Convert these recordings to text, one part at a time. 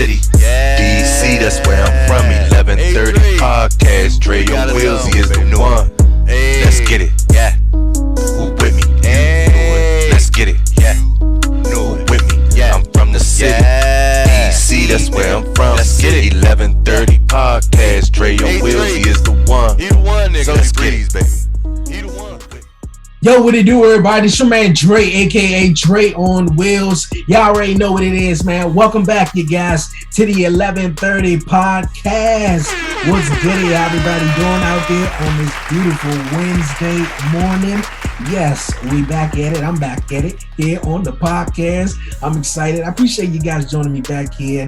city. DC, that's where I'm from. 1130 podcast. Dre and Willsy is the one. Let's get it. Yeah. Who with me? Let's get it. Yeah. No, with me. Yeah. I'm from the city. DC, that's where I'm from. Let's get it. 1130 podcast. Dre and Willsy is the one. He the one, nigga. So let's get it, baby. He the one. Yo, what it do, everybody? It's your man Dre, aka Dre on Wheels. Y'all already know what it is, man. Welcome back, you guys, to the 1130 podcast. What's good, everybody doing out there on this beautiful Wednesday morning? Yes, we back at it. I'm back at it here on the podcast. I'm excited. I appreciate you guys joining me back here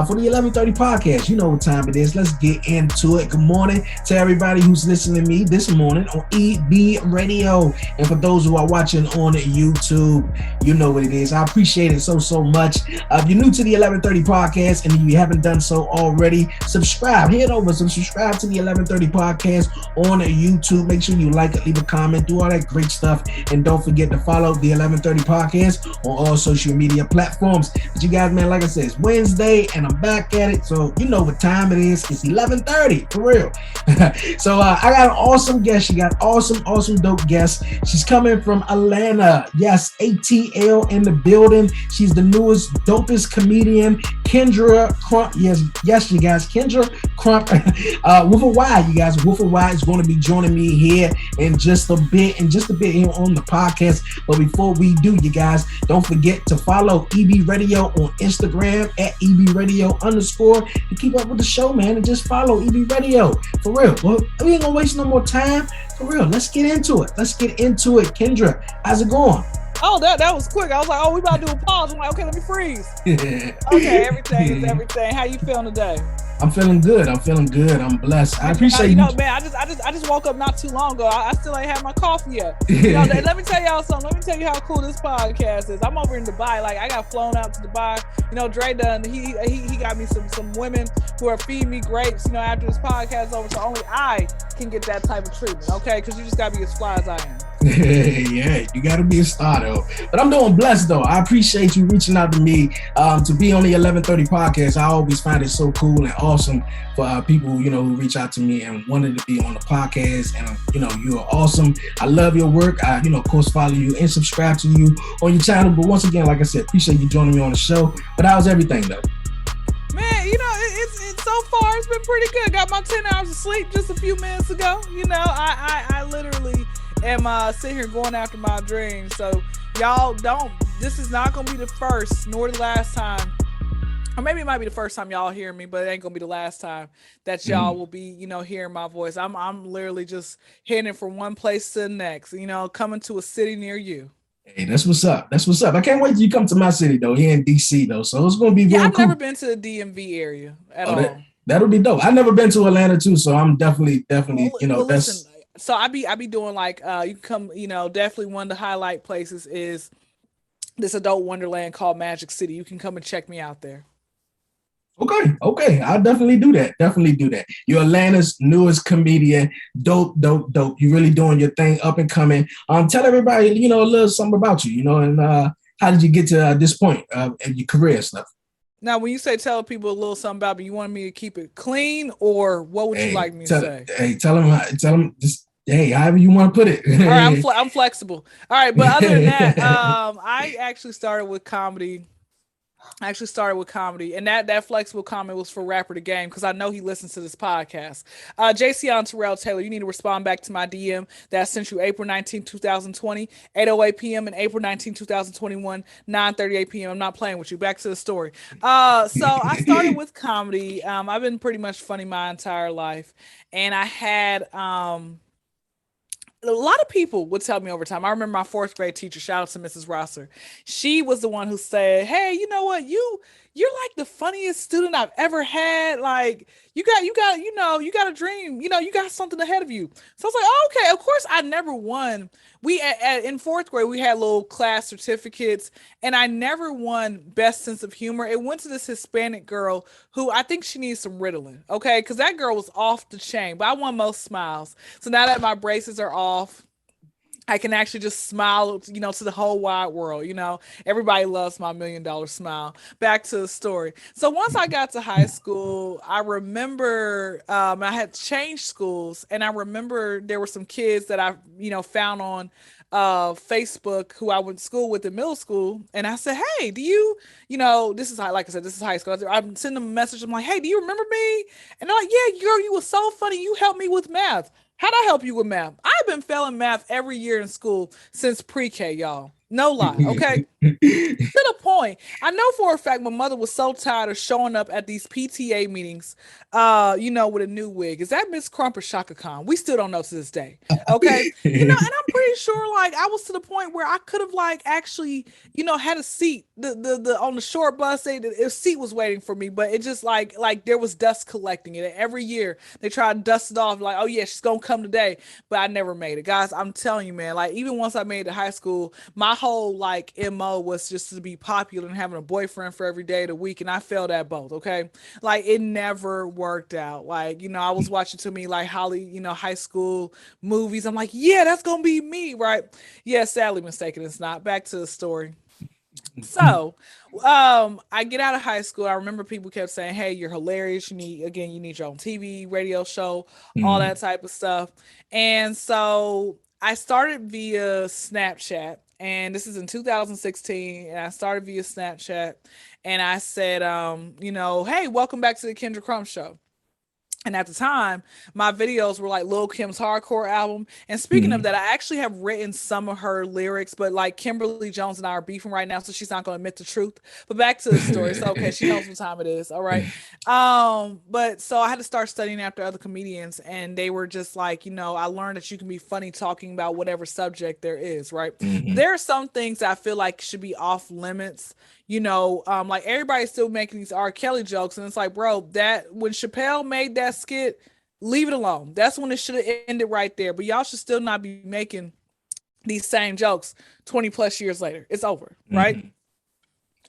for the 1130 podcast. You know what time it is. Let's get into it. Good morning to everybody who's listening to me this morning on EB Radio. And for those who are watching on YouTube, you know what it is. I appreciate it so much. If you're new to the 1130 podcast and if you haven't done so already, subscribe. Head over, subscribe to the 1130 podcast on YouTube. Make sure you like it, leave a comment, do all that great stuff. And don't forget to follow the 1130 podcast on all social media platforms. But you guys, man, like I said, it's Wednesday and I'm back at it. So you know what time it is. It's 1130 for real. So I got an awesome guest. She got awesome dope guests. She's coming from Atlanta. Yes, ATL in the building. She's the newest, dopest comedian, Kyndra Crump. Yes, you guys, Kyndra Crump with a Y. You guys, with a Y is going to be joining me here in just a bit here on the podcast. But before we do, you guys, don't forget to follow EB Radio on Instagram at EB Radio _ to keep up with the show, man. And just follow EB Radio for real. Well, we ain't gonna waste no more time. For real, let's get into it. Kyndra, how's it going? Oh, that was quick. I was like, we about to do a pause. I'm like, okay, let me freeze. Okay, everything is everything. How you feeling today? I'm feeling good. I'm blessed. I appreciate you. Man, I just woke up not too long ago. I still ain't had my coffee yet. Let me tell y'all something. Let me tell you how cool this podcast is. I'm over in Dubai. Like, I got flown out to Dubai. Dre done. He got me some women who are feeding me grapes. After this podcast is over, so only I can get that type of treatment. Okay, because you just gotta be as fly as I am. Yeah, you gotta be a star though. But I'm doing blessed though. I appreciate you reaching out to me to be on the 1130 podcast. I always find it so cool and awesome for people who reach out to me and wanted to be on the podcast. And you are awesome. I love your work. I of course follow you and subscribe to you on your channel. But once again, like I said, appreciate you joining me on the show. But how's everything though? Man, it's so far it's been pretty good. Got my 10 hours of sleep just a few minutes ago. I literally am sitting here going after my dreams. So y'all this is not gonna be the first nor the last time, or maybe it might be the first time y'all hear me, but it ain't gonna be the last time that y'all will be hearing my voice. I'm literally just heading from one place to the next, coming to a city near you. Hey, that's what's up. I can't wait till you come to my city though, here in DC though. So it's gonna be real I've cool. never been to the DMV area at all. That'll be dope. I've never been to Atlanta too, so I'm definitely well, that's listen, so I be doing like you can come, definitely one of the highlight places is this adult wonderland called Magic City. You can come and check me out there. Okay. I'll definitely do that. You're Atlanta's newest comedian. Dope. You're really doing your thing, up and coming. Tell everybody, a little something about you, and how did you get to this point in your career and stuff? Now, when you say tell people a little something about me, you want me to keep it clean, or what would you like me to say? Hey, tell them just, hey, however you want to put it. All right, I'm flexible. All right, but other than that, I actually started with comedy. And that flexible comment was for Rapper the Game, because I know he listens to this podcast. JC on Terrell Taylor, you need to respond back to my DM that I sent you April 19, 2020, 8:08 p.m. and April 19, 2021, 9:38 p.m. I'm not playing with you. Back to the story. So I started with comedy. I've been pretty much funny my entire life, and I had a lot of people would tell me over time. I remember my 4th grade teacher, shout out to Mrs. Rosser. She was the one who said, hey, you know what? You're like the funniest student I've ever had. Like you got a dream, you got something ahead of you. So I was like, oh, okay, of course I never won. We in 4th grade, we had little class certificates, and I never won best sense of humor. It went to this Hispanic girl who I think she needs some Ritalin. Okay. Cause that girl was off the chain, but I won most smiles. So now that my braces are off, I can actually just smile, to the whole wide world. Everybody loves my $1 million smile. Back to the story. So once I got to high school, I remember I had changed schools, and I remember there were some kids that I, found on Facebook who I went to school with in middle school. And I said, hey, do you, this is like I said, this is high school. I'm sending them a message. I'm like, hey, do you remember me? And they're like, yeah, girl, you were so funny. You helped me with math. How'd I help you with math? I've been failing math every year in school since pre-K, y'all. No lie, okay? To the point, I know for a fact my mother was so tired of showing up at these PTA meetings, with a new wig. Is that Miss Crump or Shaka Khan? We still don't know to this day, okay? And I'm pretty sure, like, I was to the point where I could have, like, actually, had a seat the on the short bus. The seat was waiting for me, but it just, like there was dust collecting it. Every year, they try to dust it off, like, oh, yeah, she's gonna come today, but I never made it. Guys, I'm telling you, man, like, even once I made it to high school, my whole like MO was just to be popular and having a boyfriend for every day of the week, and I failed at both. Okay, like it never worked out. Like I was watching too many like high school movies. I'm like, yeah, that's gonna be me, right? Yeah, sadly mistaken, it's not. Back to the story. So I get out of high school. I remember people kept saying, hey, you're hilarious. You need your own TV, radio show, all that type of stuff. And so I started via Snapchat, and this is in 2016. And I started via Snapchat, and I said, hey, welcome back to the Kyndra Crump show. And at the time, my videos were like Lil' Kim's hardcore album. And speaking of that, I actually have written some of her lyrics, but like Kimberly Jones and I are beefing right now, so she's not going to admit the truth. But back to the story. It's okay. She knows what time it is. All right. But so I had to start studying after other comedians, and they were just like, I learned that you can be funny talking about whatever subject there is, right? There are some things that I feel like should be off limits. Like everybody's still making these R. Kelly jokes, and it's like, bro, that when Chappelle made that skit, leave it alone. That's when it should have ended right there. But y'all should still not be making these same jokes 20 plus years later. It's over, right?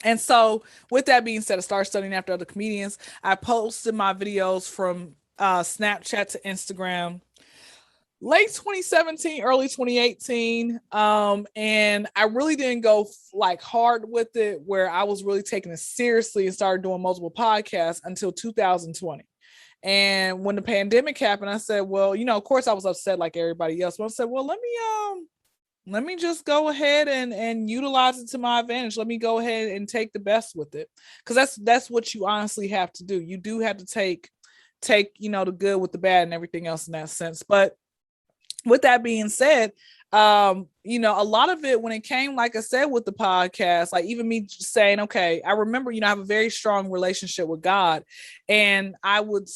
And so with that being said, I started studying after other comedians. I posted my videos from Snapchat to Instagram late 2017, early 2018. And I really didn't go like hard with it, where I was really taking it seriously and started doing multiple podcasts until 2020. And when the pandemic happened, I said, well, of course I was upset like everybody else, but I said, well, let me just go ahead and utilize it to my advantage. Let me go ahead and take the best with it. Cause that's what you honestly have to do. You do have to take, the good with the bad and everything else in that sense. But with that being said, a lot of it when it came, like I said, with the podcast, like even me saying, okay, I remember, I have a very strong relationship with God, and I would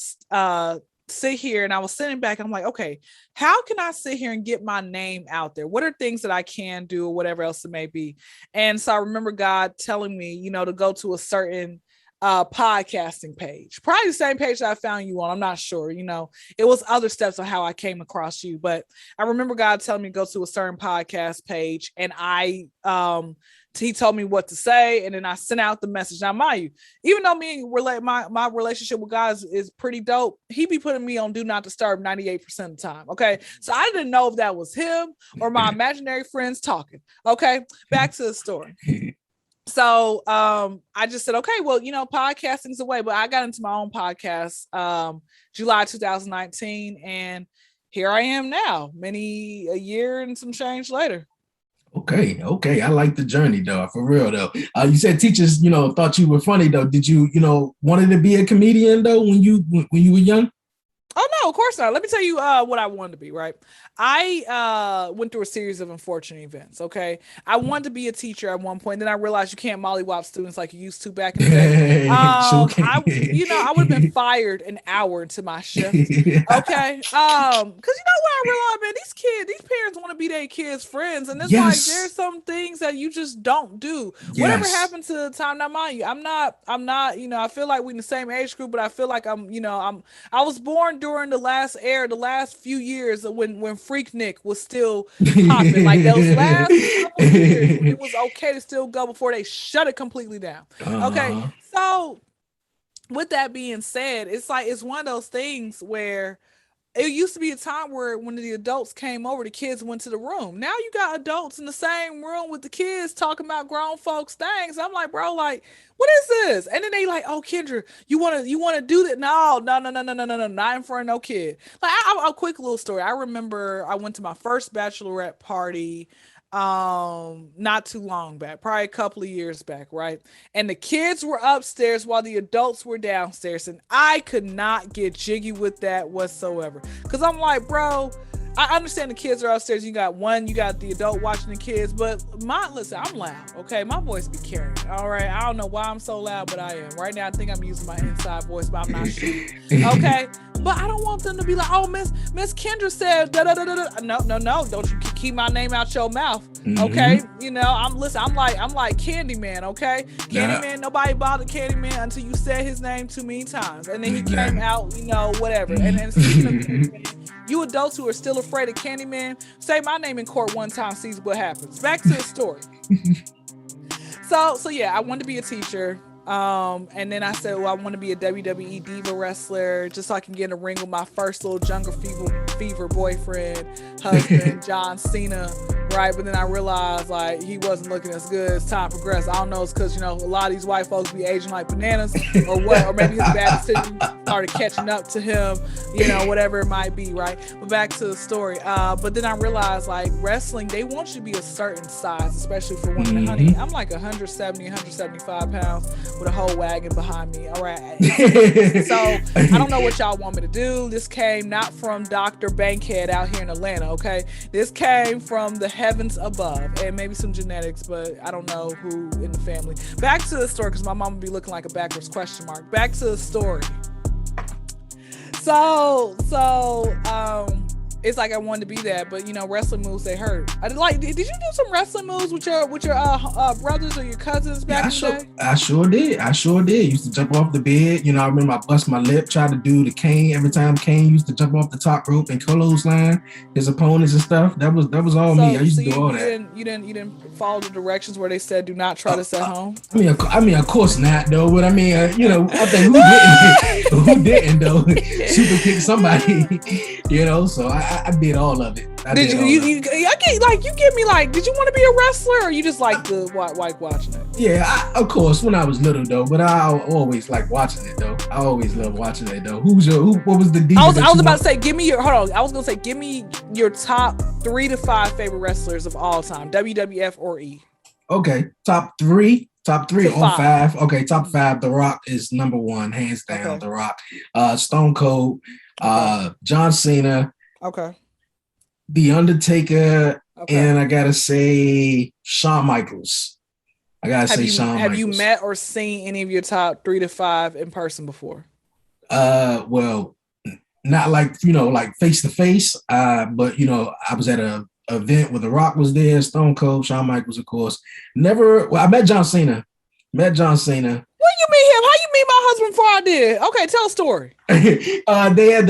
sit here and I was sitting back and I'm like, okay, how can I sit here and get my name out there? What are things that I can do or whatever else it may be? And so I remember God telling me, to go to a certain podcasting page, probably the same page that I found you on. I'm not sure, it was other steps of how I came across you, but I remember God telling me to go to a certain podcast page, and he told me what to say, and then I sent out the message. Now, mind you, even though my relationship with God is pretty dope, he be putting me on do not disturb 98% of the time. Okay, so I didn't know if that was him or my imaginary friends talking. Okay, back to the story. So I just said, okay, well, podcasting's the way, but I got into my own podcast July 2019, and here I am now, many a year and some change later. Okay. I like the journey though, for real though. You said teachers, thought you were funny though. Did you, wanted to be a comedian though when you were young? Oh, no, of course not. Let me tell you what I wanted to be, right? I went through a series of unfortunate events, okay? I wanted to be a teacher at one point. Then I realized you can't mollywop students like you used to back in the day. I would have been fired an hour into my shift, okay? Because what I realized, man, these parents want to be their kids' friends. And it's like, there's some things that you just don't do. Whatever happened to the time, now mind you, I'm not, I feel like we're in the same age group, but I feel like I was born during the last few years when Freaknik was still popping, like those last couple years when it was okay to still go before they shut it completely down. Okay, so with that being said, it's like it's one of those things where it used to be a time where when the adults came over, the kids went to the room. Now you got adults in the same room with the kids talking about grown folks things. I'm like, bro, like, what is this? And then they like, oh, Kyndra, you wanna do that? No, not in front of no kid. Like, a quick little story. I remember I went to my first bachelorette party not too long back, probably a couple of years back, right? And the kids were upstairs while the adults were downstairs, and I could not get jiggy with that whatsoever, because I'm like, bro, I understand the kids are upstairs, you got the adult watching the kids, but listen, I'm loud, okay? My voice be carrying, all right? I don't know why I'm so loud, but I am. Right now I think I'm using my inside voice, but I'm not sure. Okay, but I don't want them to be like, oh, Miss Kyndra said da da da da. No, don't you keep my name out your mouth, okay? You know, I'm like Candyman, okay? Candyman, nobody bothered Candyman until you said his name too many times, and then he came out, you know, whatever. And speaking of Candyman, you adults who are still afraid of Candyman, say my name in court one time, see what happens. Back to the story. So yeah, I wanted to be a teacher. And then I said, well, I want to be a WWE Diva wrestler just so I can get in the ring with my first little Jungle Fever boyfriend, husband, John Cena, right? But then I realized, like, he wasn't looking as good as time progressed. I don't know, it's because, you know, a lot of these white folks be aging like bananas or what, or maybe his bad decision started catching up to him, you know, whatever it might be, right? But back to the story. But then I realized, like, wrestling, they want you to be a certain size, especially for women. And honey, I'm like 170, 175 pounds with a whole wagon behind me. All right. So I don't know what y'all want me to do. This came not from Dr. Bankhead out here in Atlanta, okay? This came from the heavens above, and maybe some genetics, but I don't know who in the family. Back to the story, because my mom would be looking like a backwards question mark. Back to the story. So it's like I wanted to be that, but you know, wrestling moves, they hurt. Did you do some wrestling moves with your brothers or your cousins back in the day? I sure did. Used to jump off the bed. You know, I remember I bust my lip, tried to do the cane. Every time Kane used to jump off the top rope and clothesline his opponents and stuff. That was all me. I used to do all that. You didn't follow the directions where they said do not try this at home. I mean, of course not, though. But I mean, you know, I think who didn't though? Super kick somebody, you know. So I did all of it. Did you give me like, did you want to be a wrestler, or you just like the like watching it? Yeah, of course, when I was little though, but I always like watching it though. I always loved watching it though. What was the Diva? I was about to say, give me your top 3 to 5 favorite wrestlers of all time, WWF or E. Okay, top three on 5. Okay, top 5. The Rock is number 1, hands down. Okay. The Rock, Stone Cold, John Cena. Okay. The Undertaker, and I gotta say Shawn Michaels. Have you met or seen any of your top 3 to 5 in person before? Well, not like, you know, like face to face. But you know, I was at a event where The Rock was there, Stone Cold, Shawn Michaels, of course. I met John Cena. When you meet him? How you meet my husband before I did? Okay, tell a story. They had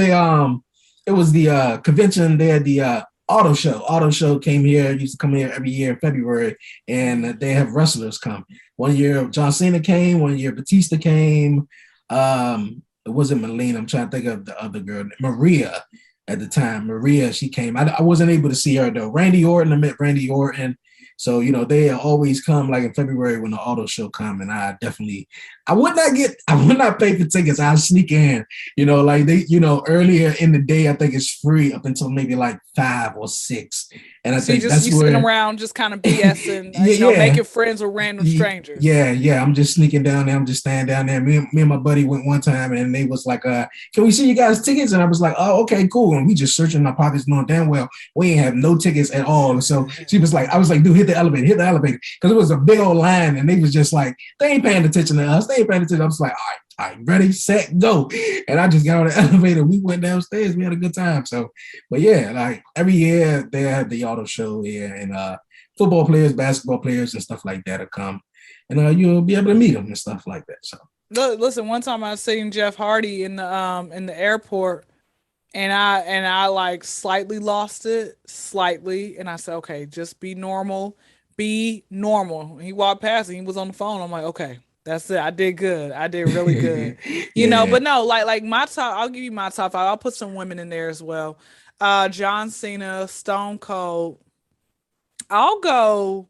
it was the convention. They had the auto show. Auto show came here, used to come here every year in February, and they have wrestlers come. One year John Cena came, one year Batista came. It wasn't Melina. I'm trying to think of the other girl, Maria at the time. Maria, she came. I wasn't able to see her though. Randy Orton, I met Randy Orton. So, you know, they always come like in February when the auto show come, and I would not pay for tickets. I'll sneak in, you know, like they, you know, earlier in the day, I think it's free up until maybe like 5 or 6. And I think that's where sitting around just kind of BSing, making friends with random strangers. Yeah. I'm just sneaking down there. I'm just standing down there. Me and my buddy went one time, and they was like, can we see you guys' tickets? And I was like, oh, okay, cool. And we just searching my pockets, knowing damn well we ain't have no tickets at all. So I was like, dude, hit the elevator. Because it was a big old line, and they was just like, they ain't paying attention to us. I was like, all right, ready, set, go. And I just got on the elevator. We went downstairs. We had a good time. So, but yeah, like every year they have the auto show here, and football players, basketball players, and stuff like that will come, and you'll be able to meet them and stuff like that. So, listen, one time I seen Jeff Hardy in the airport, and I like slightly lost it, and I said, okay, just be normal. He walked past and he was on the phone. I'm like, okay. That's it. I did good. I did really good. Yeah. But no, like my top, I'll give you my top five. I'll put some women in there as well. John Cena, Stone Cold. I'll go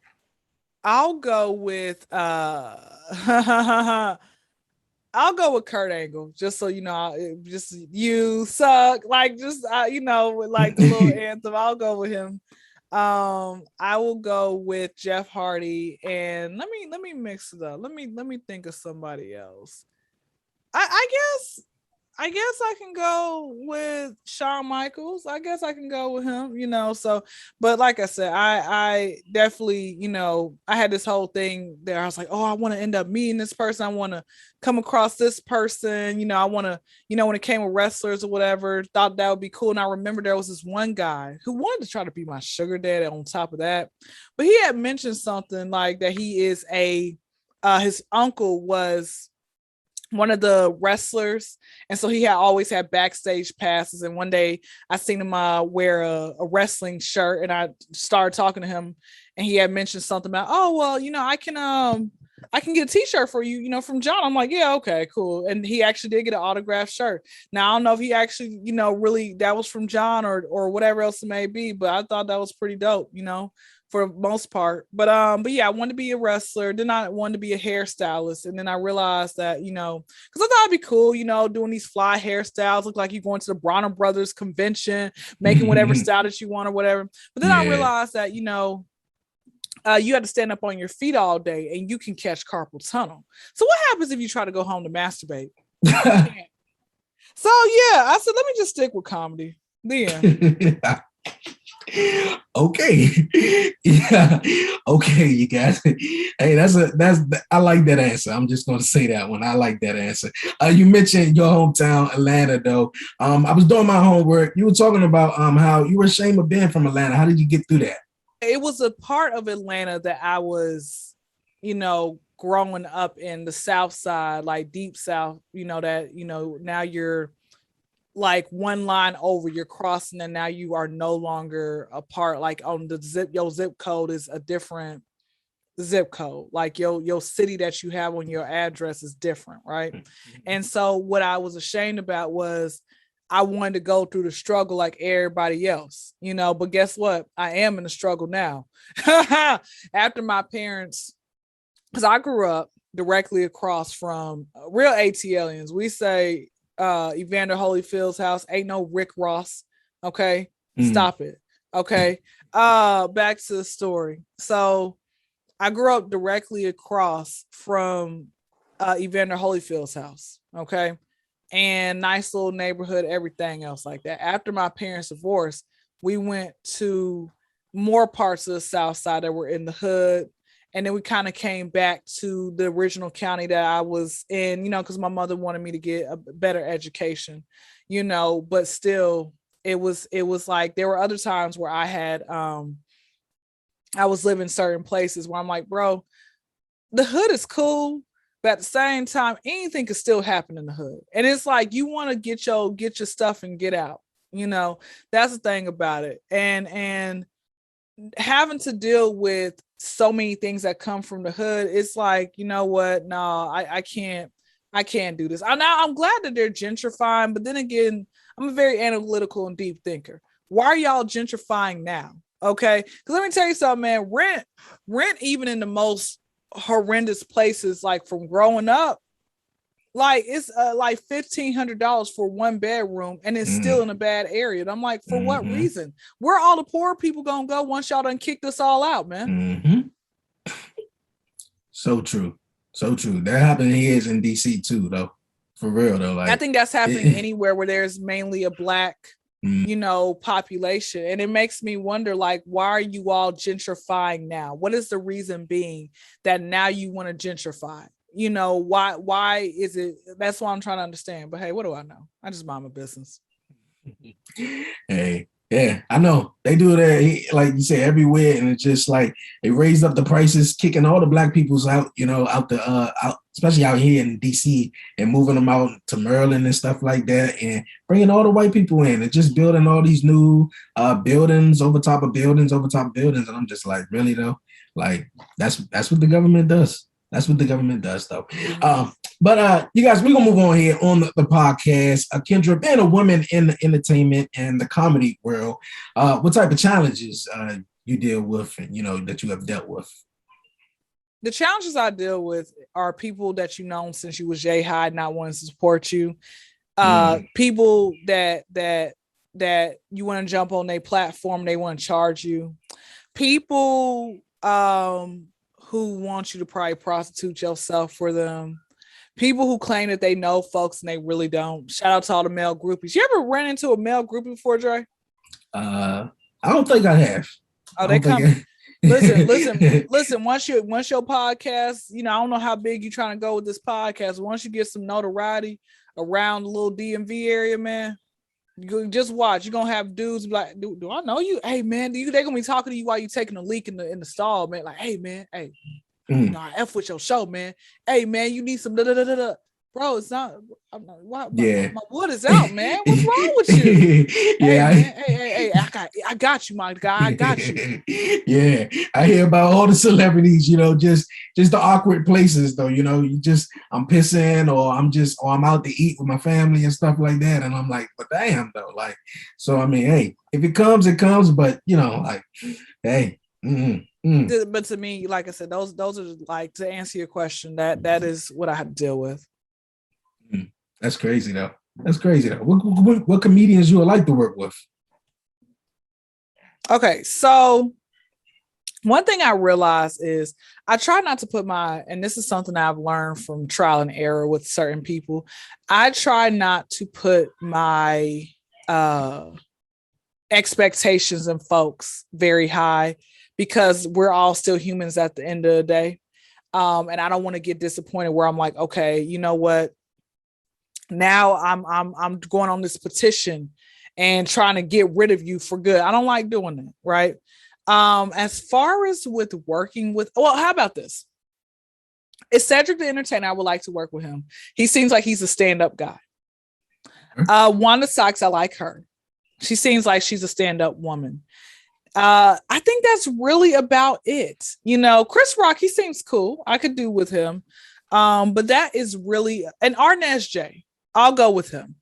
with I'll go with Kurt Angle, just so you know, just you suck, like just like the little anthem. I'll go with him. I will go with Jeff Hardy, and let me mix it up. Let me think of somebody else. I guess I can go with Shawn Michaels. I guess I can go with him, so, but like I said, I definitely, I had this whole thing there. I was like, oh, I want to end up meeting this person. I want to come across this person. I want to, when it came with wrestlers or whatever, thought that would be cool. And I remember there was this one guy who wanted to try to be my sugar daddy on top of that. But he had mentioned something like that he is his uncle was one of the wrestlers, and so he had always had backstage passes. And one day I seen him wear a wrestling shirt, and I started talking to him, and he had mentioned something about, oh well, I can get a t-shirt for you, from John. I'm like, yeah, okay, cool. And he actually did get an autographed shirt. Now I don't know if he actually, really that was from John or whatever else it may be, but I thought that was pretty dope, for the most part. But yeah, I wanted to be a wrestler. Then I wanted to be a hairstylist. And then I realized that, because I thought it'd be cool, doing these fly hairstyles, look like you're going to the Bronner Brothers convention, making whatever style that you want or whatever. But then I realized that, you had to stand up on your feet all day and you can catch carpal tunnel. So what happens if you try to go home to masturbate? So yeah, I said, let me just stick with comedy. Then. Okay. Yeah. Okay, you guys. Hey, I like that answer. I'm just gonna say that one. I like that answer. You mentioned your hometown, Atlanta, though. I was doing my homework. You were talking about how you were ashamed of being from Atlanta. How did you get through that? It was a part of Atlanta that I was, growing up in the South Side, like deep South, that, now you're like one line over, you're crossing, and now you are no longer a part, like on the your zip code is a different zip code, like your city that you have on your address is different, right? And so what I was ashamed about was I wanted to go through the struggle like everybody else, but guess what? I am in the struggle now. After my parents, because I grew up directly across from real ATLians. We say Evander Holyfield's house ain't no Rick Ross. Okay. Stop it. Okay. Back to the story. So I grew up directly across from Evander Holyfield's house. Okay. And nice little neighborhood, everything else like that. After my parents' divorce, we went to more parts of the South Side that were in the hood. And then we kind of came back to the original county that I was in, because my mother wanted me to get a better education, but still it was like, there were other times where I had, I was living certain places where I'm like, bro, the hood is cool, but at the same time, anything could still happen in the hood. And it's like, you want to get your stuff and get out, that's the thing about it. And having to deal with so many things that come from the hood, it's like, you know what? No, I can't do this. I'm glad that they're gentrifying, but then again, I'm a very analytical and deep thinker. Why are y'all gentrifying now? Okay. Because let me tell you something, man, rent, even in the most horrendous places, like from growing up, like it's like $1,500 for one bedroom, and it's still in a bad area. And I'm like, for what reason? Where are all the poor people gonna go once y'all done kicked us all out, man? So true. That happened here in DC too, though. For real though. Like, I think that's happening anywhere where there's mainly a Black, population. And it makes me wonder, like, why are you all gentrifying now? What is the reason being that now you want to gentrify? Why is it? That's what I'm trying to understand. But hey, what do I know? I just mind my business. Hey, yeah, I know they do that, like you say, everywhere, and it's just like they raised up the prices, kicking all the Black peoples out, out, especially out here in DC, and moving them out to Maryland and stuff like that, and bringing all the white people in, and just building all these new buildings over top of buildings, and I'm just like, really though, like that's what the government does. That's what the government does, though. But you guys, we're gonna move on here on the podcast. Kyndra, being a woman in the entertainment and the comedy world, what type of challenges you deal with, and that you have dealt with? The challenges I deal with are people that you've known since you was J-High not wanting to support you. People that you want to jump on their platform, they want to charge you. People who want you to probably prostitute yourself for them. People who claim that they know folks and they really don't. Shout out to all the male groupies. You ever ran into a male groupie before, Dre? I don't think I have. Oh, they come. Listen. Once your podcast, I don't know how big you're trying to go with this podcast. Once you get some notoriety around the little DMV area, man, you just watch. You're gonna have dudes be like, do I know you? Hey man, they gonna be talking to you while you taking a leak in the stall, man. Like, hey man, hey, I F with your show, man. Hey man, you need some da. Bro, it's not. I'm not. Why, my wood is out, man. What's wrong with you? Yeah, hey, I got you, my guy. I got you. Yeah, I hear about all the celebrities. Just the awkward places, though. I'm pissing, or I'm out to eat with my family and stuff like that, and I'm like, but damn, though, like, so I mean, hey, if it comes, it comes, but like, hey. But to me, like I said, those are like, to answer your question, that is what I have to deal with. That's crazy though. What comedians you would like to work with? Okay, so one thing I realized is I try not to put and this is something I've learned from trial and error with certain people. I try not to put my expectations in folks very high, because we're all still humans at the end of the day. And I don't want to get disappointed where I'm like, okay, you know what? Now I'm going on this petition and trying to get rid of you for good. I don't like doing that, right? As far as with working with, well, how about this? It's Cedric the Entertainer. I would like to work with him. He seems like he's a stand-up guy. Wanda Sykes, I like her. She seems like she's a stand-up woman. I think that's really about it. Chris Rock, he seems cool. I could do with him. But that is really, and Arnaz J, I'll go with him.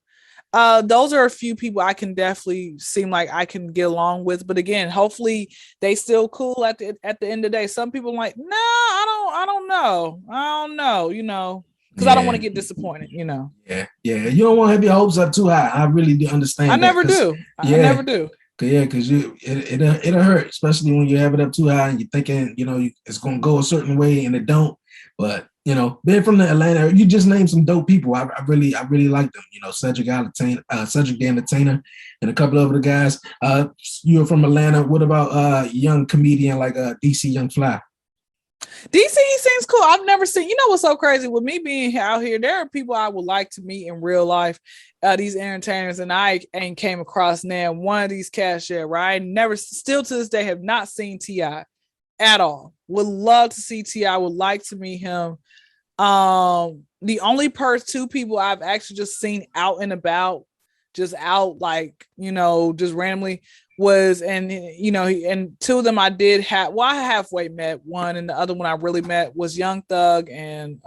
Those are a few people I can definitely seem like I can get along with. But again, hopefully they still cool at the end of the day. Some people are like, nah, I don't know, because I don't want to get disappointed, Yeah. You don't want to have your hopes up too high. I really do understand. I never do. Yeah, because it'll hurt, especially when you have it up too high and you're thinking, it's gonna go a certain way and it don't. But being from the Atlanta, you just named some dope people. I really like them. Cedric the Entertainer, and a couple of other guys. You're from Atlanta. What about a young comedian like DC Young Fly? DC, he seems cool. I've never seen. What's so crazy with me being out here? There are people I would like to meet in real life. These entertainers, and I ain't came across now one of these cats yet. Right? Still to this day, have not seen T.I. at all. Would love to see T.I. Would like to meet him. The only two people I've actually just seen out and about, just out like, just randomly was, and two of them I did have, I halfway met one, and the other one I really met was Young Thug and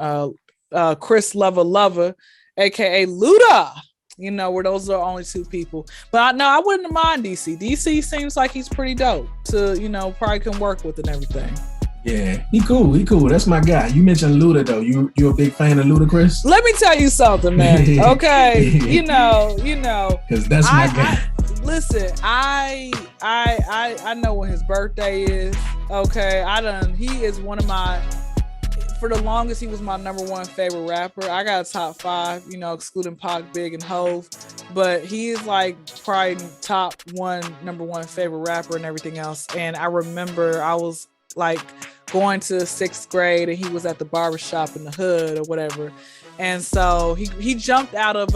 Chris Lover, aka Luda. Where those are only two people. But I wouldn't mind DC. DC seems like he's pretty dope to, probably can work with and everything. Yeah, he cool. That's my guy. You mentioned Luda though. You a big fan of Ludacris? Let me tell you something, man. Okay, because that's my guy. Listen, I know when his birthday is. Okay, he is one of my. For the longest, he was my number one favorite rapper. I got a top 5, excluding Pac, Big, and Hove. But he is like probably number one favorite rapper and everything else. And I remember I was like going to 6th grade and he was at the barbershop in the hood or whatever. And so he jumped out of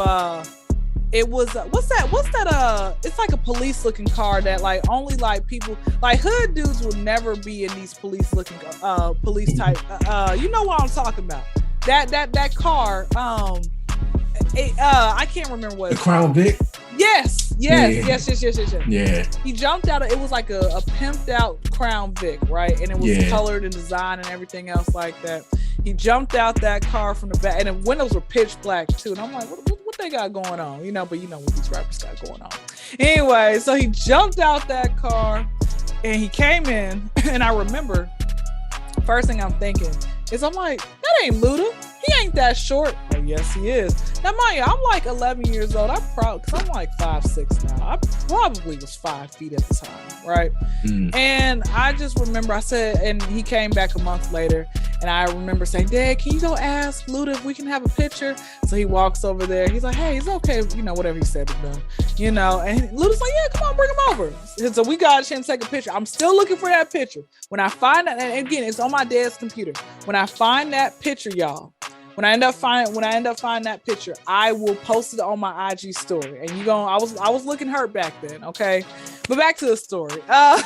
it was what's that it's like a police looking car that like only like people like hood dudes will never be in these police looking police type you know what I'm talking about, that car I can't remember what the Crown Vic. Yes. Yeah. He jumped out of it was like a pimped out Crown Vic, right? And it was colored and designed and everything else like that. He jumped out that car from the back, and the windows were pitch black too. And I'm like, what they got going on? You know, but you know what these rappers got going on. Anyway, so he jumped out that car and he came in, and I remember first thing I'm thinking is, I'm like, that ain't Luda. He ain't that short. Oh, yes, he is. Now, mind you, I'm like 11 years old. Because I'm like 5'6" now. I probably was 5 feet at the time, right? And I just remember I said, and he came back a month later, and I remember saying, Dad, can you go ask Luda if we can have a picture? So he walks over there. He's like, hey, it's okay. You know, whatever he said was done. You know, and Luda's like, yeah, come on, bring him over. And so we got a chance to take a picture. I'm still looking for that picture. When I find that, and again, it's on my dad's computer. When I find that picture, y'all, when I end up finding that picture, I will post it on my IG story. And I was looking hurt back then, okay? But back to the story. But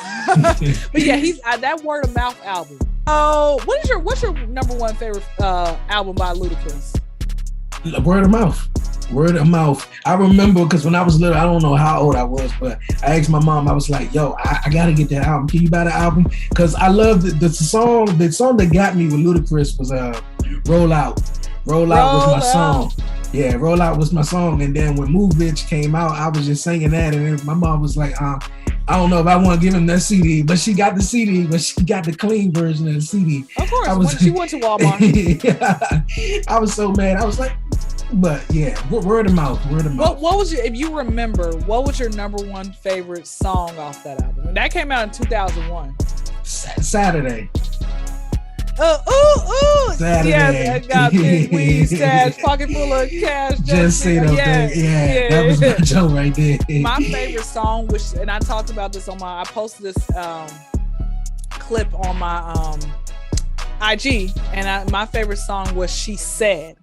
yeah, he's that Word of Mouth album. Oh, what's your number one favorite album by Ludacris? Word of Mouth. Word of Mouth. I remember because when I was little, I don't know how old I was, but I asked my mom, I was like, yo, I gotta get that album. Can you buy the album? Because I love the song that got me with Ludacris was Roll Out. Roll Out was my song. Yeah, Roll Out was my song. And then when Move Bitch came out, I was just singing that. And then my mom was like, I don't know if I want to give him that CD, but she got the CD, but she got the clean version of the CD. Of course, she went to Walmart. Yeah, I was so mad. I was like, but yeah, word of mouth. What was if you remember, what was your number one favorite song off that album? And that came out in 2001. Saturday. Saturday. Yes, I got big weed stash, pocket full of cash. Just say that. Yeah, that was my joke right there. My favorite song, and I talked about this I posted this clip on my IG, and my favorite song was She Said.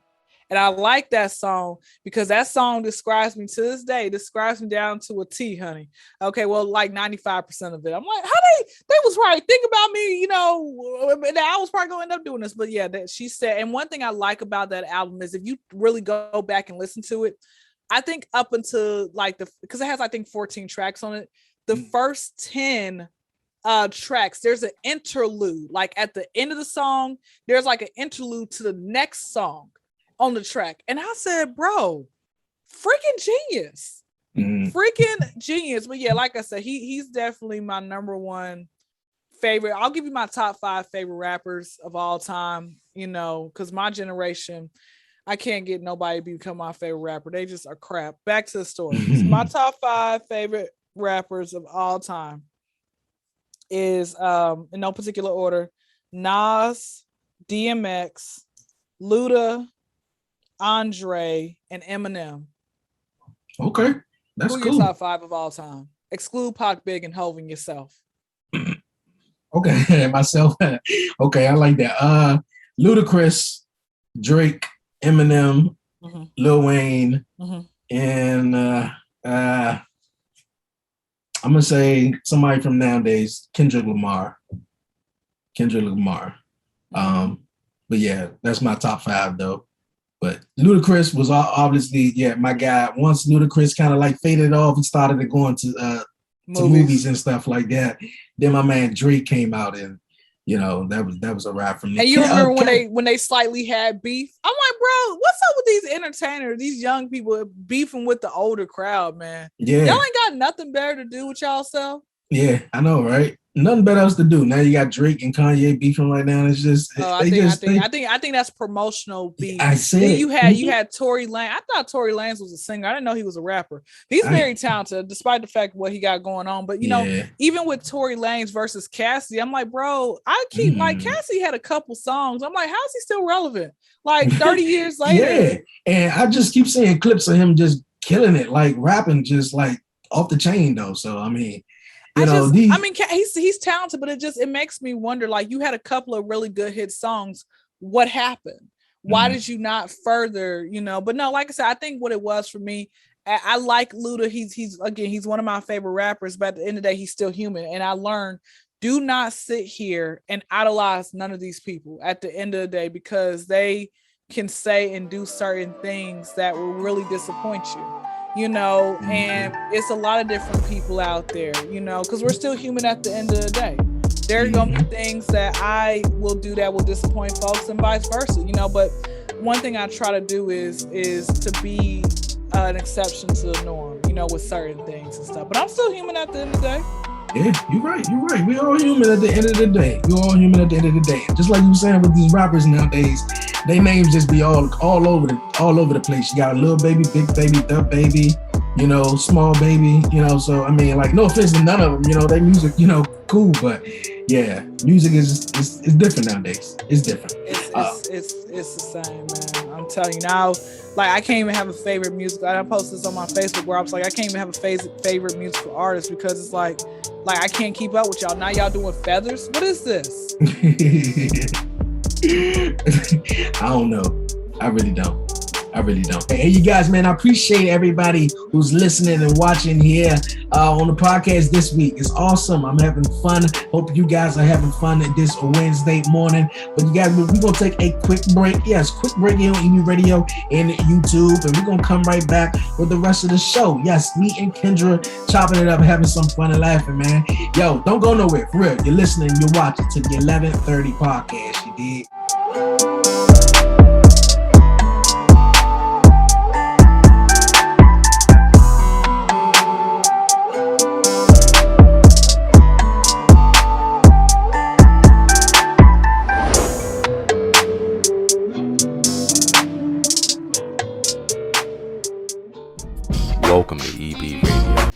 And I like that song because that song describes me to this day, describes me down to a T, honey. Okay, well, like 95% of it. I'm like, how they was right. Think about me, you know, I was probably going to end up doing this. But yeah, that She Said. And one thing I like about that album is if you really go back and listen to it, I think up until because it has, I think, 14 tracks on it. The first 10 tracks, there's an interlude. Like at the end of the song, there's like an interlude to the next song on the track. And I said, bro, freaking genius. Freaking genius. But yeah, like I said, he's definitely my number one favorite. I'll give you my top 5 favorite rappers of all time, you know, because my generation, I can't get nobody to become my favorite rapper. They just are crap. Back to the story. So my top 5 favorite rappers of all time is, in no particular order, Nas, DMX, Luda, Andre, and Eminem. Okay, that's cool. Who your top 5 of all time? Exclude Pac, Big, and Hov and yourself. Okay, myself. Okay, I like that. Ludacris, Drake, Eminem, Lil Wayne, and I'm gonna say somebody from nowadays, Kyndra Lamar. But yeah, that's my top 5 though. But Ludacris was obviously, my guy. Once Ludacris kind of like faded off, he started to go into movies and stuff like that. Then my man Drake came out, and you know that was a rap from me. And you remember when they slightly had beef? I'm like, bro, what's up with these entertainers, these young people beefing with the older crowd, man? Yeah, y'all ain't got nothing better to do with y'all self. Yeah, I know, right? Nothing better else to do. Now you got Drake and Kanye beefing right now. It's just I think that's promotional beef. I see. You had Tory Lanez. I thought Tory Lanez was a singer. I didn't know he was a rapper. He's very talented, despite the fact what he got going on. But you know, even with Tory Lanez versus Cassie, I'm like, bro, I keep like Cassie had a couple songs. I'm like, how is he still relevant? Like 30 years later. Yeah, and I just keep seeing clips of him just killing it, like rapping, just like off the chain though. So I mean. He's talented, but it makes me wonder, like, you had a couple of really good hit songs. What happened? Why did you not further, you know? But no, like I said, I think what it was for me, I like Luda. He's one of my favorite rappers, but at the end of the day, he's still human. And I learned, do not sit here and idolize none of these people at the end of the day, because they can say and do certain things that will really disappoint you. You know, and it's a lot of different people out there, you know, because we're still human at the end of the day. There are gonna be things that I will do that will disappoint folks, and vice versa, you know. But one thing I try to do is to be an exception to the norm, you know, with certain things and stuff. But I'm still human at the end of the day. Yeah, you're right. We all human at the end of the day. We all human at the end of the day. Just like you were saying with these rappers nowadays, they names just be all over the place. You got Lil Baby, Big Baby, Dub Baby, you know, Small Baby, you know. So I mean, like, no offense to none of them, you know, they music, you know, cool, but yeah, music is different nowadays. It's different. It's the same, man. I'm telling you now. Like, I can't even have a favorite music. I posted this on my Facebook where I was like, I can't even have a favorite musical artist because it's like I can't keep up with y'all. Now y'all doing feathers? What is this? I don't know. I really don't. Hey, you guys, man, I appreciate everybody who's listening and watching here on the podcast this week. It's awesome. I'm having fun. Hope you guys are having fun this Wednesday morning. But you guys, we're going to take a quick break. Yes, quick break here on EB Radio and YouTube. And we're going to come right back with the rest of the show. Yes, me and Kyndra chopping it up, having some fun and laughing, man. Yo, don't go nowhere. For real. You're listening, you're watching to the 1130 podcast. You did. Welcome to EB Radio.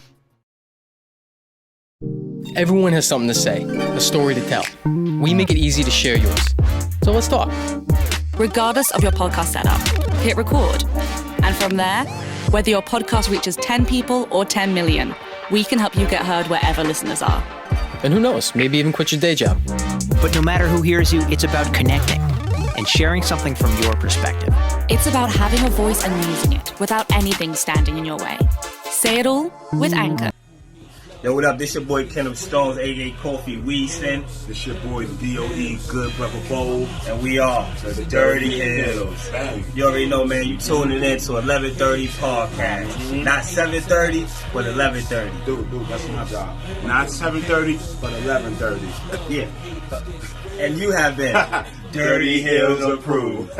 Everyone has something to say, a story to tell. We make it easy to share yours. So let's talk. Regardless of your podcast setup, hit record. And from there, whether your podcast reaches 10 people or 10 million, we can help you get heard wherever listeners are. And who knows, maybe even quit your day job. But no matter who hears you, it's about connecting and sharing something from your perspective. It's about having a voice and using it without anything standing in your way. Say it all with Anchor. Yo, what up? This your boy Kenneth Stones, aka Coffee Weaston. This your boy DOE, Good Brother Bowl. And we are the Dirty Hills. You already know, man, you tuning in to 1130 podcast. Mm-hmm. Not 7:30, but 11:30. Dude, that's my job. Not 7:30, but 11:30. Yeah. And you have been Dirty Hills approved.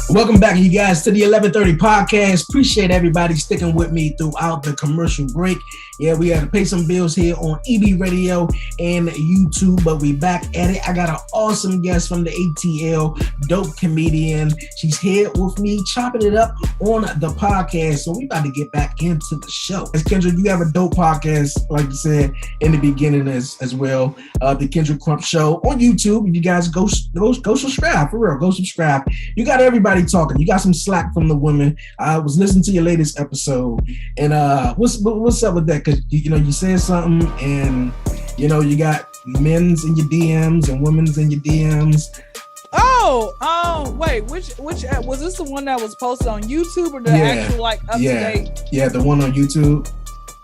Welcome back, you guys, to the 1130 podcast. Appreciate everybody sticking with me throughout the commercial break. Yeah, we had to pay some bills here on EB Radio and YouTube, but we back at it. I got an awesome guest from the ATL, dope comedian. She's here with me, chopping it up on the podcast. So we about to get back into the show. As Kyndra, you have a dope podcast, like you said in the beginning as well. The Kyndra Crump Show on YouTube. You guys go subscribe, for real. Go subscribe. You got everybody talking. You got some slack from the women. I was listening to your latest episode, and what's up with that? Because you said something, and you got men's in your DMs and women's in your DMs. Wait, which was this the one that was posted on YouTube or the actual up to date? Yeah, the one on YouTube.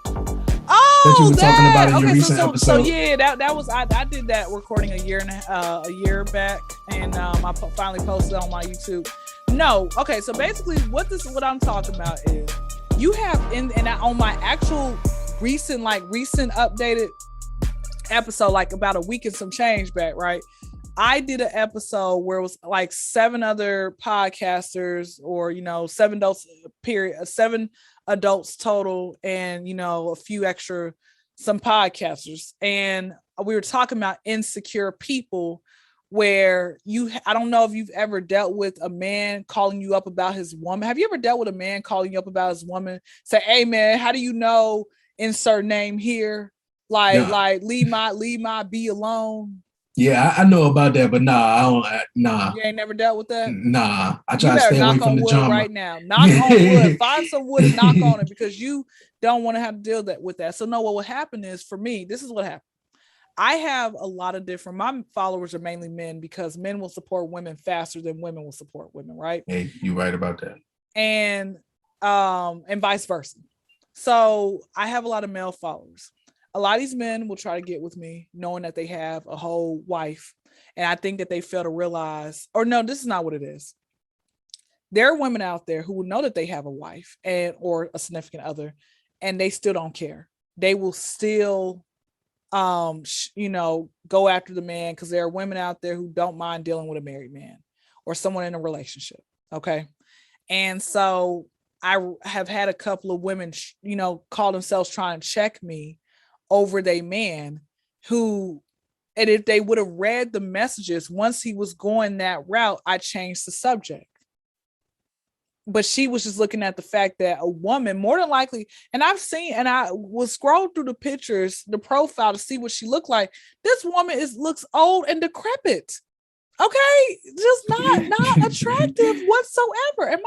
That you were talking about in your recent episode. So yeah, that was I did that recording a year back, and I finally posted it on my YouTube. No, okay, so basically what I'm talking about is you have on my actual recent updated episode, like about a week and some change back, right? I did an episode where it was like 7 other podcasters, or 7 adults total, and a few extra, some podcasters, and we were talking about insecure people, where I don't know if you've ever dealt with a man calling you up about his woman. Have you ever dealt with a man calling you up about his woman? Say, hey man, how do you know insert name here? Like leave my B alone. Yeah, I know about that, but I don't. Nah. You ain't never dealt with that? Nah, I try to stay away from the drama right now. Knock on wood. Find some wood and knock on it, because you don't want to have to deal with that. So no, what will happen is, for me, this is what happened. I have a lot of my followers are mainly men, because men will support women faster than women will support women, right? Hey, you're right about that. And vice versa. So I have a lot of male followers. a lot of these men will try to get with me knowing that they have a whole wife. And I think that they fail to realize, or no, this is not what it is. There are women out there who will know that they have a wife or a significant other, and they still don't care. They will still, go after the man, because there are women out there who don't mind dealing with a married man or someone in a relationship. Okay. And so I have had a couple of women, call themselves trying to check me over their man who, and if they would have read the messages, once he was going that route, I changed the subject. But she was just looking at the fact that a woman, more than likely, and I was scrolling through the pictures, the profile, to see what she looked like. This woman looks old and decrepit. Okay, just not attractive whatsoever. And